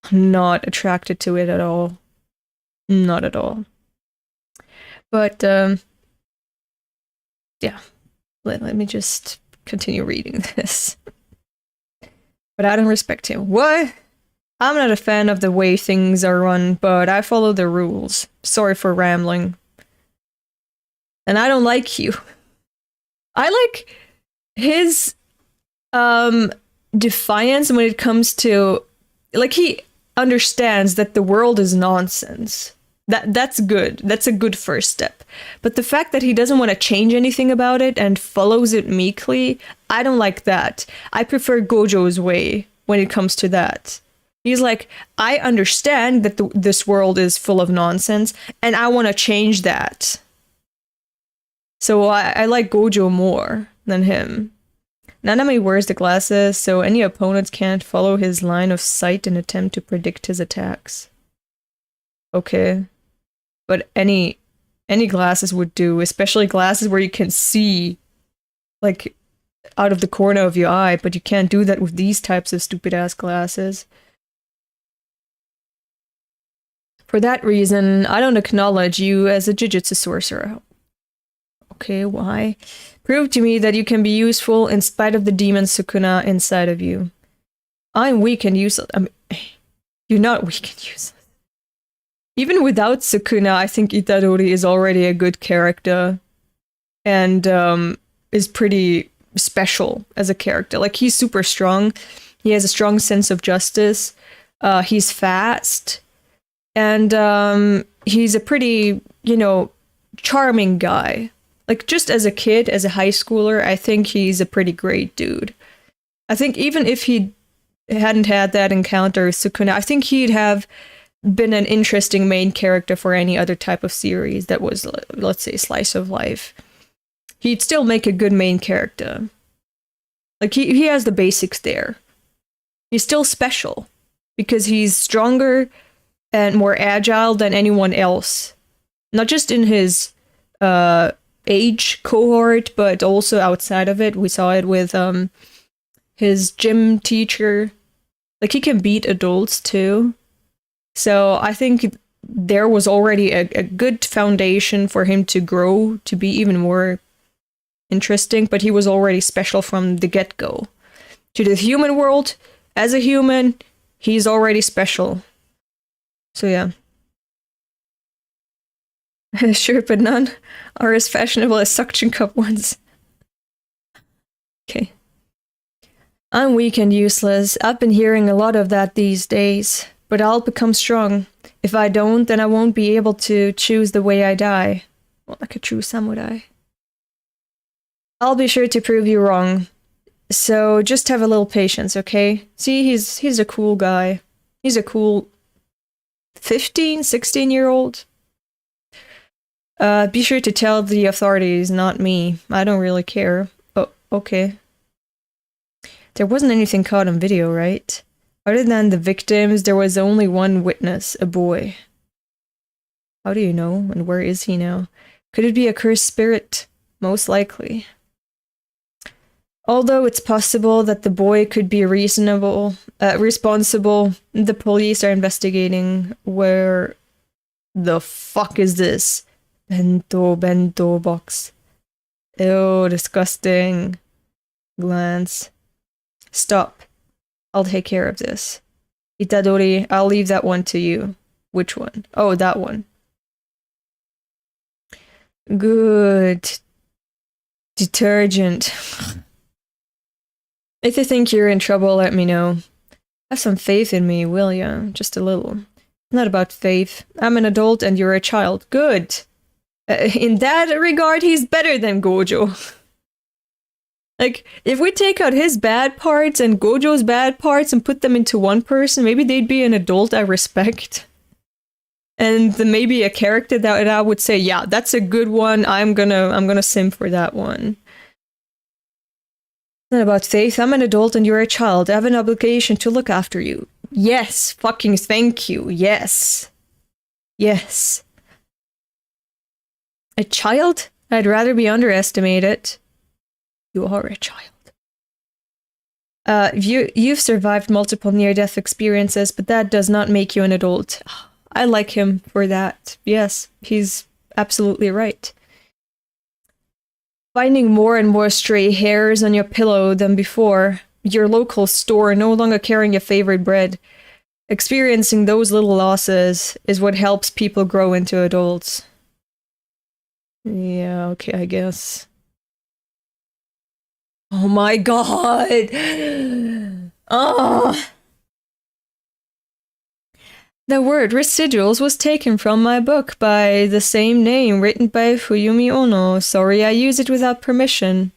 I'm not attracted to it at all. Not at all. But, yeah, let me just continue reading this. But I don't respect him. What? I'm not a fan of the way things are run, but I follow the rules. Sorry for rambling. And I don't like you. I like his defiance when it comes to, like, he understands that the world is nonsense. That's good. That's a good first step. But the fact that he doesn't want to change anything about it and follows it meekly, I don't like that. I prefer Gojo's way when it comes to that. He's like, I understand that this world is full of nonsense, and I want to change that. So I like Gojo more than him. Nanami wears the glasses, so any opponents can't follow his line of sight and attempt to predict his attacks. Okay. But any glasses would do, especially glasses where you can see, like, out of the corner of your eye, but you can't do that with these types of stupid-ass glasses. For that reason, I don't acknowledge you as a Jujutsu sorcerer. Okay, why? Prove to me that you can be useful in spite of the demon Sukuna inside of you. I'm weak and useless. I mean, you're not weak and useless. Even without Sukuna, I think Itadori is already a good character. And is pretty special as a character. Like, he's super strong. He has a strong sense of justice. He's fast. And he's a pretty, charming guy. Like, just as a kid, as a high schooler, I think he's a pretty great dude. I think even if he hadn't had that encounter with Sukuna, I think he'd have been an interesting main character for any other type of series that was, let's say, slice of life. He'd still make a good main character. Like, he has the basics there. He's still special because he's stronger and more agile than anyone else. Not just in his age cohort, but also outside of it. We saw it with his gym teacher. Like, he can beat adults too. So I think there was already a good foundation for him to grow to be even more interesting, but he was already special from the get-go. To the human world, as a human, he's already special. So yeah. Sure, but none are as fashionable as suction cup ones. Okay. I'm weak and useless. I've been hearing a lot of that these days. But I'll become strong. If I don't, then I won't be able to choose the way I die. Well, like a true samurai. I'll be sure to prove you wrong. So just have a little patience, okay? See, he's a cool guy. He's a cool 15, 16-year-old. Be sure to tell the authorities, not me. I don't really care. Oh, okay. There wasn't anything caught on video, right? Other than the victims, there was only one witness, a boy. How do you know? And where is he now? Could it be a cursed spirit? Most likely. Although it's possible that the boy could be responsible, the police are investigating. Where the fuck is this? Bento box. Ew, disgusting. Glance. Stop. I'll take care of this. Itadori, I'll leave that one to you. Which one? Oh, that one. Good. Detergent. If you think you're in trouble, let me know. Have some faith in me, will ya? Just a little. Not about faith. I'm an adult and you're a child. Good. In that regard, he's better than Gojo. Like, if we take out his bad parts and Gojo's bad parts and put them into one person, maybe they'd be an adult I respect. And then maybe a character that I would say, yeah, that's a good one. I'm gonna sim for that one. It's not about faith. I'm an adult and you're a child. I have an obligation to look after you. Yes, fucking thank you. Yes. Yes. A child? I'd rather be underestimated. You are a child. You've survived multiple near-death experiences, but that does not make you an adult. I like him for that. Yes, he's absolutely right. Finding more and more stray hairs on your pillow than before. Your local store no longer carrying your favorite bread. Experiencing those little losses is what helps people grow into adults. Yeah, okay, I guess. Oh my god! Oh! The word residuals was taken from my book by the same name written by Fuyumi Ono. Sorry I use it without permission.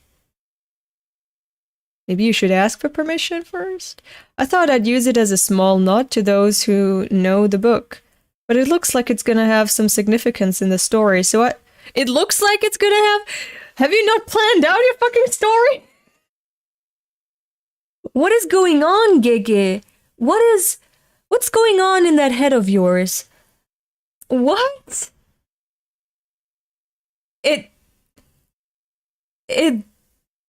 Maybe you should ask for permission first? I thought I'd use it as a small nod to those who know the book. But it looks like it's gonna have some significance in the story, so it looks like it's gonna have... Have you not planned out your fucking story? What is going on, Gege? What's going on in that head of yours? What? It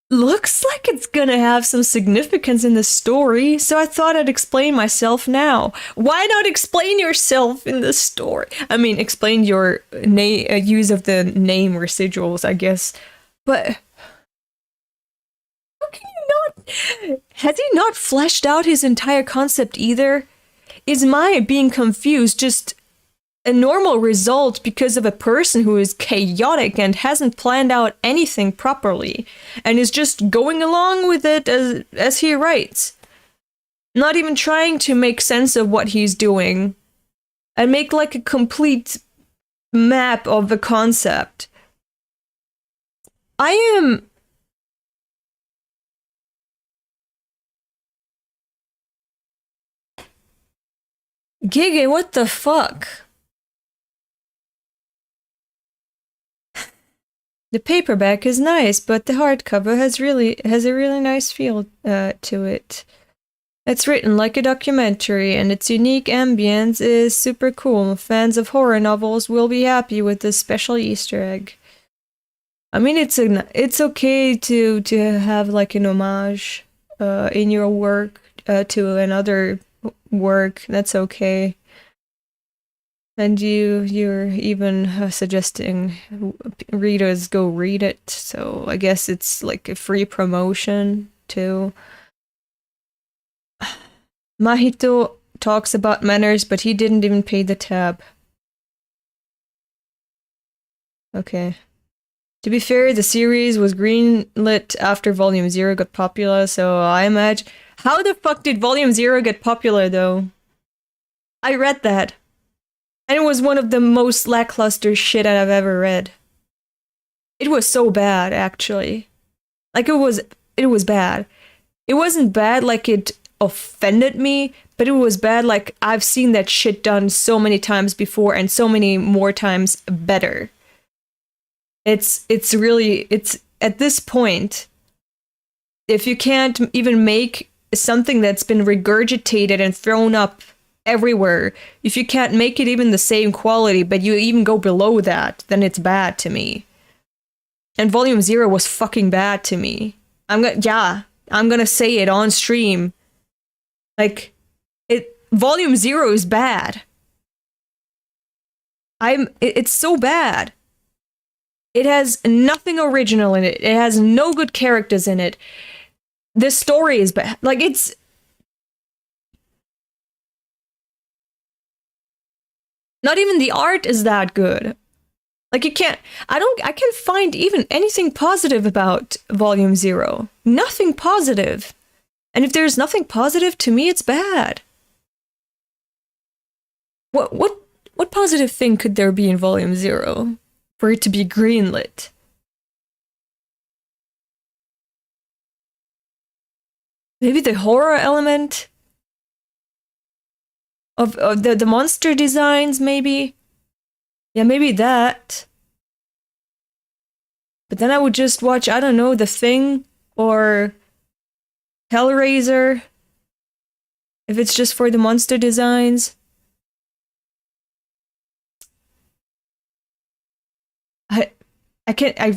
looks like it's gonna have some significance in the story, so I thought I'd explain myself now. Why not explain yourself in the story? I mean, explain your use of the name residuals, I guess. But how can you not? Has he not fleshed out his entire concept either? Is my being confused just a normal result because of a person who is chaotic and hasn't planned out anything properly and is just going along with it as he writes, not even trying to make sense of what he's doing and make like a complete map of the concept? I am... Gege, what the fuck? The paperback is nice, but the hardcover has a really nice feel to it. It's written like a documentary, and its unique ambience is super cool. Fans of horror novels will be happy with this special Easter egg. I mean, it's okay to have like an homage in your work to another work. That's okay. And you're even suggesting readers go read it, so I guess it's like a free promotion too. Mahito talks about manners, but he didn't even pay the tab. Okay. To be fair, the series was greenlit after Volume 0 got popular, so I imagine... How the fuck did Volume 0 get popular, though? I read that. And it was one of the most lackluster shit I've ever read. It was so bad, actually. Like, it was bad. It wasn't bad like it offended me, but it was bad like I've seen that shit done so many times before and so many more times better. It's at this point, if you can't even make something that's been regurgitated and thrown up everywhere, if you can't make it even the same quality, but you even go below that, then it's bad to me. And Volume 0 was fucking bad to me. I'm gonna say it on stream. Like, Volume 0 is bad. It's so bad. It has nothing original in it. It has no good characters in it. The story is bad. Like, it's... Not even the art is that good. Like, I can't find even anything positive about Volume 0. Nothing positive. And if there's nothing positive, to me, it's bad. What positive thing could there be in Volume 0 for it to be greenlit? Maybe the horror element of the monster designs, maybe? Yeah, maybe that. But then I would just watch, I don't know, The Thing or Hellraiser, if it's just for the monster designs. I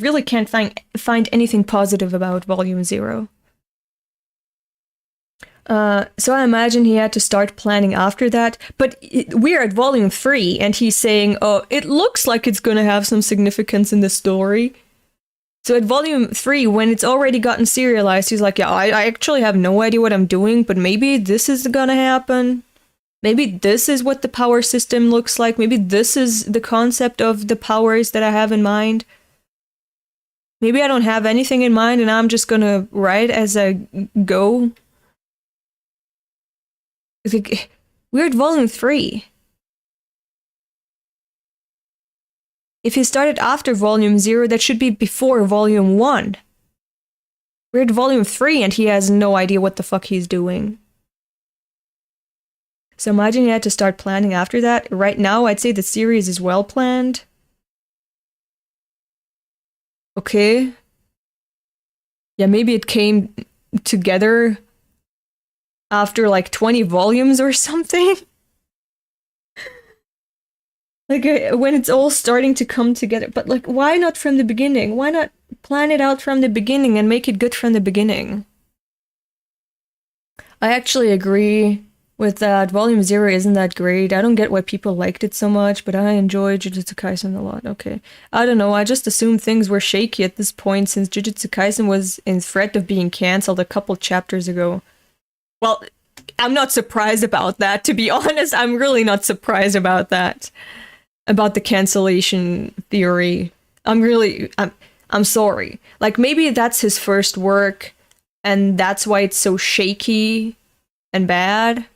really can't find anything positive about Volume 0. So I imagine he had to start planning after that, but we're at Volume 3, and he's saying, oh, it looks like it's gonna have some significance in the story. So at Volume 3, when it's already gotten serialized, he's like, yeah, I actually have no idea what I'm doing, but maybe this is gonna happen. Maybe this is what the power system looks like. Maybe this is the concept of the powers that I have in mind. Maybe I don't have anything in mind and I'm just gonna write as I go. We're at volume 3. If he started after volume 0, that should be before volume 1. We're at volume 3 and he has no idea what the fuck he's doing. So imagine you had to start planning after that. Right now, I'd say the series is well planned. Okay. Yeah, maybe it came together after like 20 volumes or something. Like, when it's all starting to come together. But, like, why not from the beginning? Why not plan it out from the beginning and make it good from the beginning? I actually agree with that. Volume 0 isn't that great. I don't get why people liked it so much, but I enjoy Jujutsu Kaisen a lot. Okay. I don't know, I just assumed things were shaky at this point since Jujutsu Kaisen was in threat of being cancelled a couple chapters ago. Well, I'm not surprised about that, to be honest. I'm really not surprised about that. About the cancellation theory. I'm sorry. Like, maybe that's his first work, and that's why it's so shaky and bad.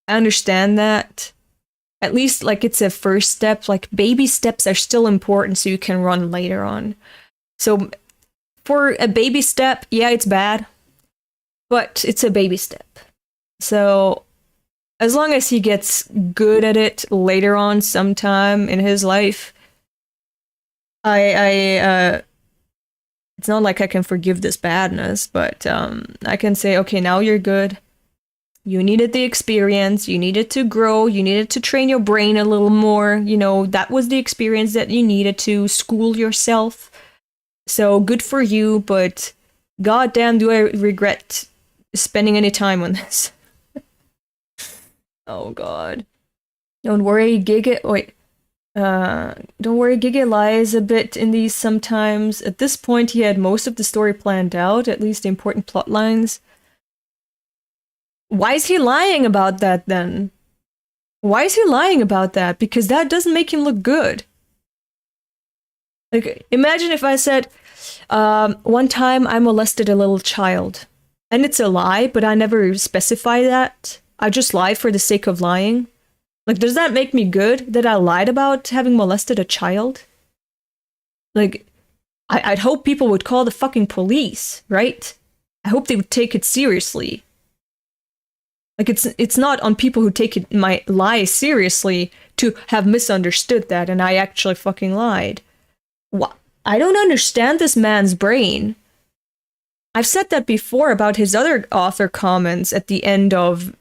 I understand that. At least, like, it's a first step. Like, baby steps are still important so you can run later on. So, for a baby step, yeah, it's bad. But it's a baby step. So, as long as he gets good at it later on sometime in his life, it's not like I can forgive this badness, but I can say, okay, now you're good. You needed the experience, you needed to grow, you needed to train your brain a little more, you know, that was the experience that you needed to school yourself. So good for you, but goddamn do I regret spending any time on this. Oh god. Don't worry, Gege lies a bit in these sometimes. At this point, he had most of the story planned out, at least the important plot lines. Why is he lying about that, then? Why is he lying about that? Because that doesn't make him look good. Like, imagine if I said, one time I molested a little child. And it's a lie, but I never specify that. I just lie for the sake of lying. Like, does that make me good that I lied about having molested a child? Like, I'd hope people would call the fucking police, right? I hope they would take it seriously. Like, it's not on people who take my lie seriously to have misunderstood that and I actually fucking lied. I don't understand this man's brain. I've said that before about his other author comments at the end of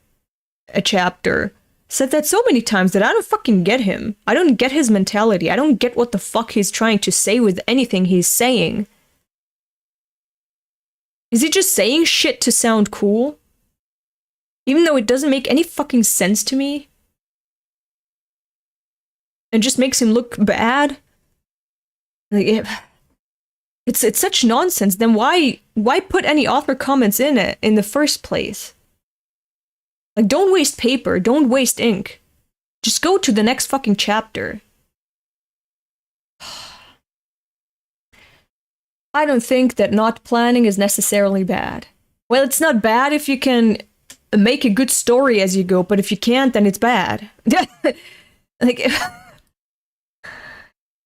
a chapter. Said that so many times that I don't fucking get him. I don't get his mentality. I don't get what the fuck he's trying to say with anything he's saying. Is he just saying shit to sound cool? Even though it doesn't make any fucking sense to me? It just makes him look bad? Like, it's such nonsense. Then why put any author comments in it in the first place? Like, don't waste paper, don't waste ink. Just go to the next fucking chapter. I don't think that not planning is necessarily bad. Well, it's not bad if you can make a good story as you go, but if you can't, then it's bad. Like,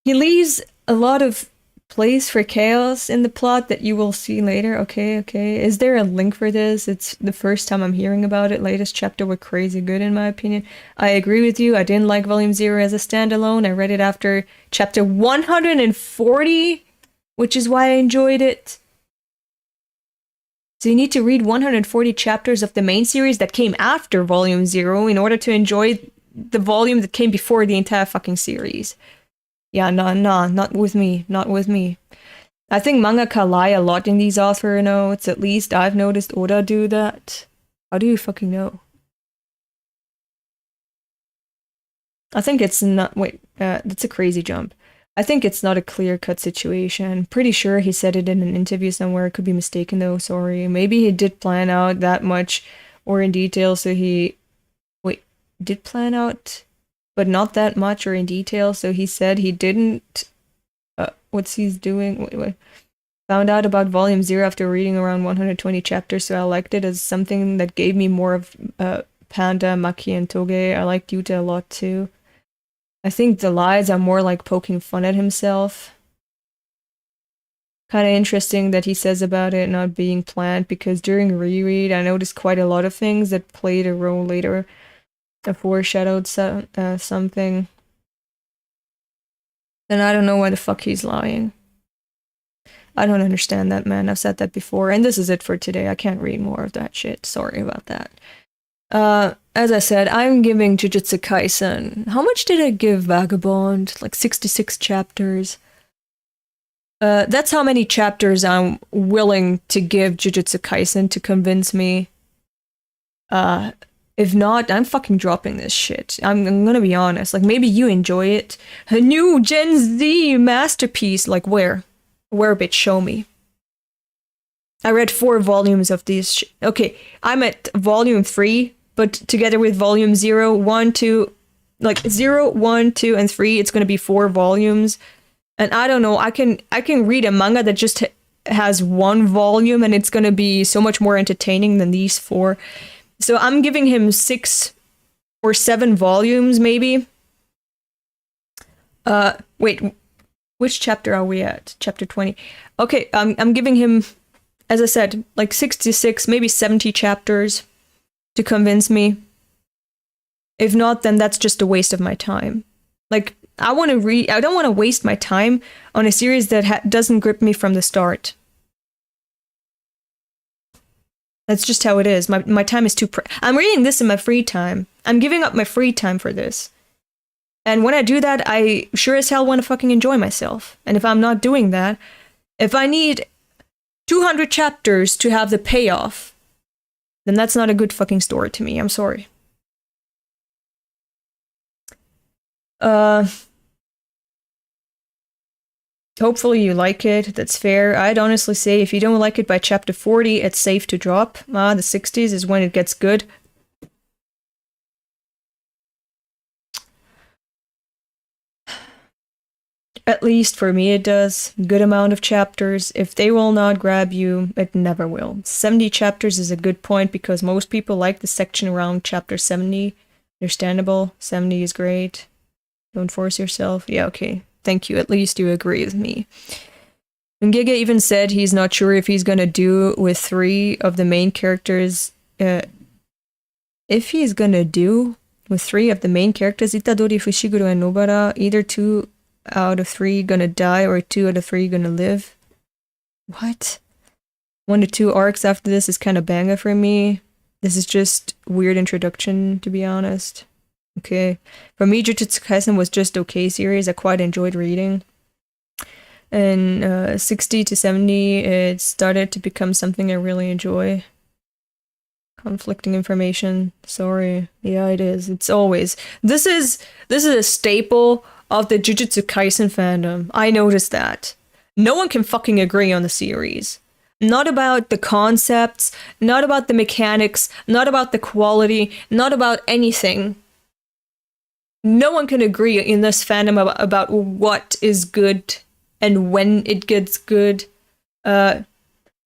he leaves a lot of place for chaos in the plot that you will see later. Okay. Is there a link for this? It's the first time I'm hearing about it. Latest chapter were crazy good in my opinion. I agree with you. I didn't like Volume 0 as a standalone. I read it after chapter 140, which is why I enjoyed it. So you need to read 140 chapters of the main series that came after Volume 0 in order to enjoy the volume that came before the entire fucking series. Yeah, not with me. Not with me. I think mangaka lie a lot in these author notes. At least I've noticed Oda do that. How do you fucking know? I think it's not... Wait, that's a crazy jump. I think it's not a clear-cut situation. Pretty sure he said it in an interview somewhere. Could be mistaken though, sorry. Maybe he did plan out that much or in detail, so he... Wait, did plan out... but not that much or in detail, so he said he didn't... what's he's doing? Wait. Found out about Volume 0 after reading around 120 chapters, so I liked it as something that gave me more of Panda, Maki, and Toge. I liked Yuta a lot too. I think the lies are more like poking fun at himself. Kind of interesting that he says about it not being planned, because during reread I noticed quite a lot of things that played a role later. A foreshadowed something. And I don't know why the fuck he's lying. I don't understand that, man. I've said that before, and this is it for today. I can't read more of that shit. Sorry about that. As I said, I'm giving Jujutsu Kaisen. How much did I give Vagabond? Like 66 chapters. That's how many chapters I'm willing to give Jujutsu Kaisen to convince me. If not, I'm fucking dropping this shit. I'm gonna be honest. Like, maybe you enjoy it. A new Gen Z masterpiece. Like, where? Where, bitch? Show me. I read 4 volumes of these. Okay, I'm at volume 3, but together with volume 0, 1, 2, like 0, 1, 2, and 3, it's gonna be 4 volumes. And I don't know, I can read a manga that just has 1 volume, and it's gonna be so much more entertaining than these 4. So I'm giving him 6 or 7 volumes, maybe. Wait, which chapter are we at? Chapter 20. Okay, I'm giving him, as I said, like 66, maybe 70 chapters to convince me. If not, then that's just a waste of my time. Like, I don't want to waste my time on a series that doesn't grip me from the start. That's just how it is. My time is too I'm reading this in my free time. I'm giving up my free time for this. And when I do that, I sure as hell want to fucking enjoy myself. And if I'm not doing that, if I need 200 chapters to have the payoff, then that's not a good fucking story to me. I'm sorry. Hopefully you like it. That's fair. I'd honestly say if you don't like it by chapter 40, it's safe to drop. The 60s is when it gets good. At least for me it does. Good amount of chapters. If they will not grab you, it never will. 70 chapters is a good point because most people like the section around chapter 70. Understandable. 70 is great. Don't force yourself. Yeah, okay. Thank you. At least you agree with me. And Gege even said he's not sure if he's gonna do with 3 of the main characters. If he's gonna do with 3 of the main characters, Itadori, Fushiguro, and Nobara, either 2 out of 3 gonna die or 2 out of 3 gonna live. What? 1 to 2 arcs after this is kind of banger for me. This is just weird introduction, to be honest. Okay. For me, Jujutsu Kaisen was just okay series. I quite enjoyed reading. And 60 to 70, it started to become something I really enjoy. Conflicting information. Sorry. Yeah, it is. It's always. This is a staple of the Jujutsu Kaisen fandom. I noticed that. No one can fucking agree on the series. Not about the concepts, not about the mechanics, not about the quality, not about anything. No one can agree in this fandom about what is good and when it gets good in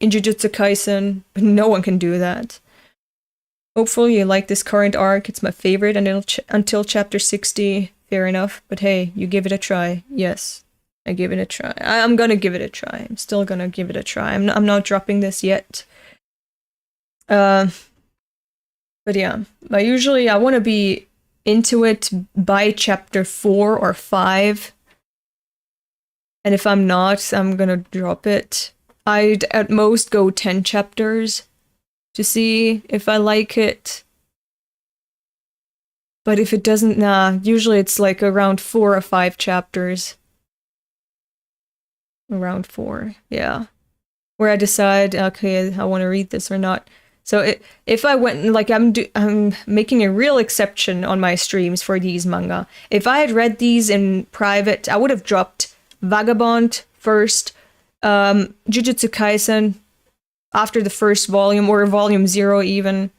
Jujutsu Kaisen. No one can do that. Hopefully you like this current arc. It's my favorite until chapter 60. Fair enough. But hey, you give it a try. Yes, I give it a try. I'm gonna give it a try. I'm still gonna give it a try. I'm not dropping this yet. But yeah, I want to be into it by chapter 4 or 5. And if I'm not, I'm gonna drop it. I'd at most go 10 chapters to see if I like it. But if it doesn't, usually it's like around 4 or 5 chapters. Around 4, yeah. Where I decide, okay, I want to read this or not. So if I went, like, I'm making a real exception on my streams for these manga. If I had read these in private, I would have dropped Vagabond first, Jujutsu Kaisen after the first volume, or volume 0 even.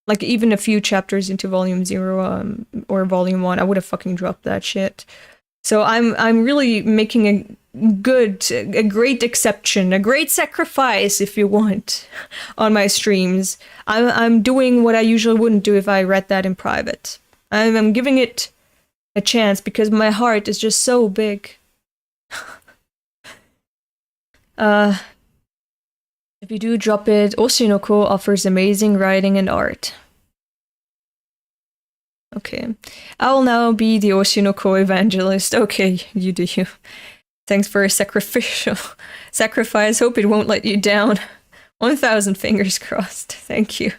Like, even a few chapters into volume 0 or volume 1, I would have fucking dropped that shit. So I'm really making a great exception, a great sacrifice, if you want, on my streams. I'm doing what I usually wouldn't do if I read that in private. I'm giving it a chance because my heart is just so big. If you do drop it, Oshinoko offers amazing writing and art. Okay. I will now be the Oshinoko evangelist. Okay, you do you. Thanks for a sacrificial sacrifice. Hope it won't let you down. 1,000 fingers crossed. Thank you.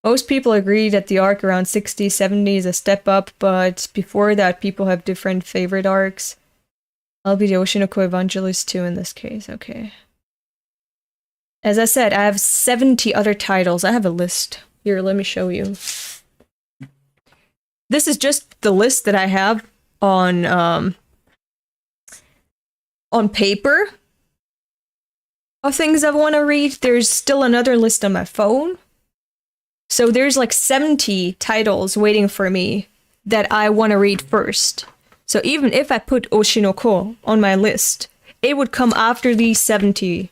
Most people agree that the arc around 60, 70 is a step up, but before that, people have different favorite arcs. I'll be the Oshinoko evangelist too in this case. Okay. As I said, I have 70 other titles. I have a list. Here, let me show you. This is just the list that I have on paper of things I want to read. There's still another list on my phone. So there's like 70 titles waiting for me that I want to read first. So even if I put Oshinoko on my list, it would come after these 70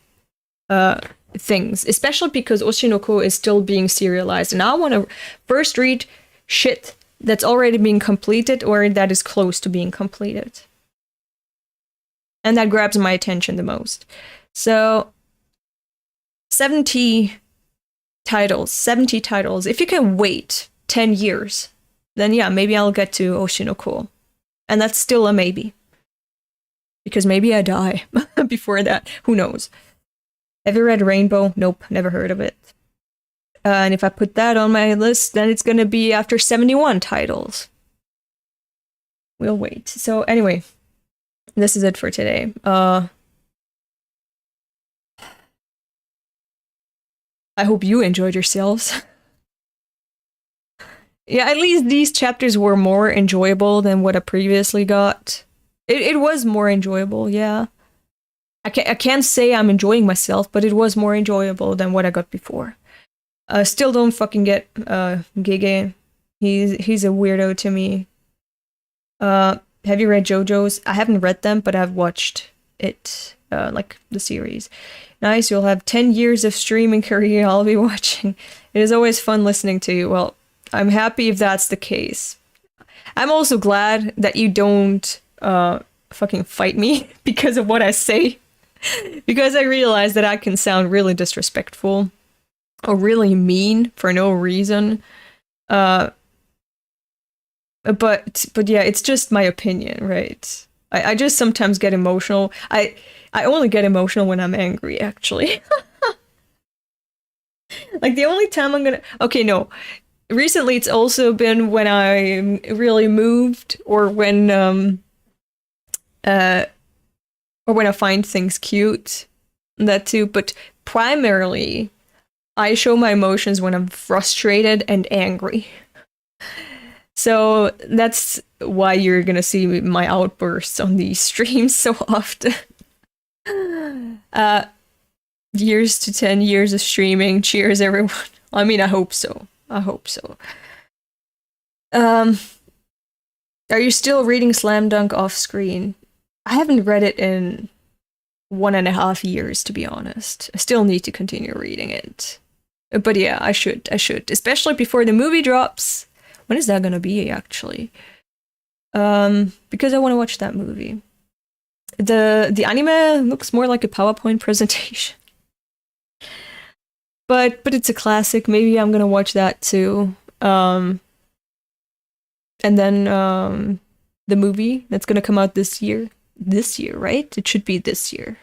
things, especially because Oshinoko is still being serialized. And I want to first read shit that's already being completed or that is close to being completed. And that grabs my attention the most. So 70 titles. If you can wait 10 years, then yeah, maybe I'll get to Oshinoko. And that's still a maybe. Because maybe I die before that. Who knows? Have you read Rainbow? Nope, never heard of it. And if I put that on my list, then it's gonna be after 71 titles. We'll wait. So anyway, this is it for today. I hope you enjoyed yourselves. Yeah, at least these chapters were more enjoyable than what I previously got. It was more enjoyable, yeah. I can't say I'm enjoying myself, but it was more enjoyable than what I got before. Still don't fucking get Gege. He's a weirdo to me. Have you read JoJo's? I haven't read them, but I've watched it, like the series. Nice, you'll have 10 years of streaming career I'll be watching. It is always fun listening to you. Well, I'm happy if that's the case. I'm also glad that you don't fucking fight me because of what I say. Because I realize that I can sound really disrespectful or really mean for no reason. But yeah, it's just my opinion, right? I just sometimes get emotional. I only get emotional when I'm angry, actually. Like the only time I'm gonna... Okay, no. Recently it's also been when I'm really moved or when I find things cute. That too, but primarily I show my emotions when I'm frustrated and angry. So that's why you're gonna see my outbursts on these streams so often. Years to 10 years of streaming. Cheers, everyone. I mean, I hope so. I hope so. Are you still reading Slam Dunk off screen? I haven't read it in 1.5 years, to be honest. I still need to continue reading it. But yeah, I should. Especially before the movie drops. When is that gonna be, actually? Because I want to watch that movie. The anime looks more like a PowerPoint presentation. But it's a classic. Maybe I'm gonna watch that too. And then the movie that's gonna come out this year. This year, right? It should be this year.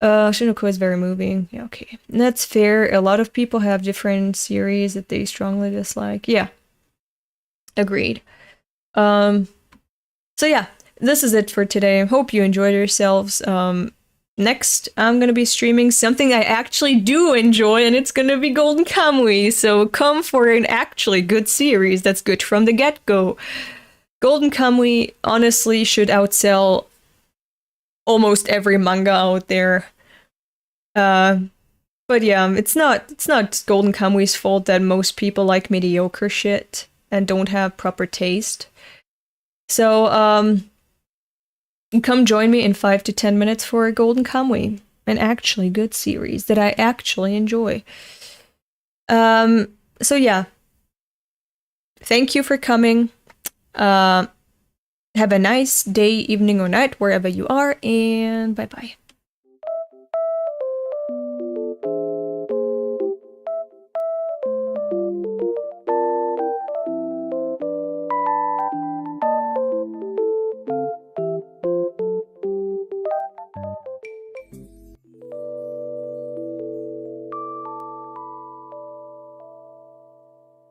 Oshinoko is very moving. Yeah, okay. And that's fair. A lot of people have different series that they strongly dislike. Yeah. Agreed. So yeah, this is it for today. I hope you enjoyed yourselves. Next, I'm gonna be streaming something I actually do enjoy, and it's gonna be Golden Kamuy. So come for an actually good series that's good from the get-go. Golden Kamuy honestly should outsell almost every manga out there. But yeah, it's not Golden Kamuy's fault that most people like mediocre shit and don't have proper taste. So come join me in 5 to 10 minutes for a Golden Kamuy, an actually good series that I actually enjoy. So yeah. Thank you for coming. Have a nice day, evening, or night, wherever you are, and bye-bye.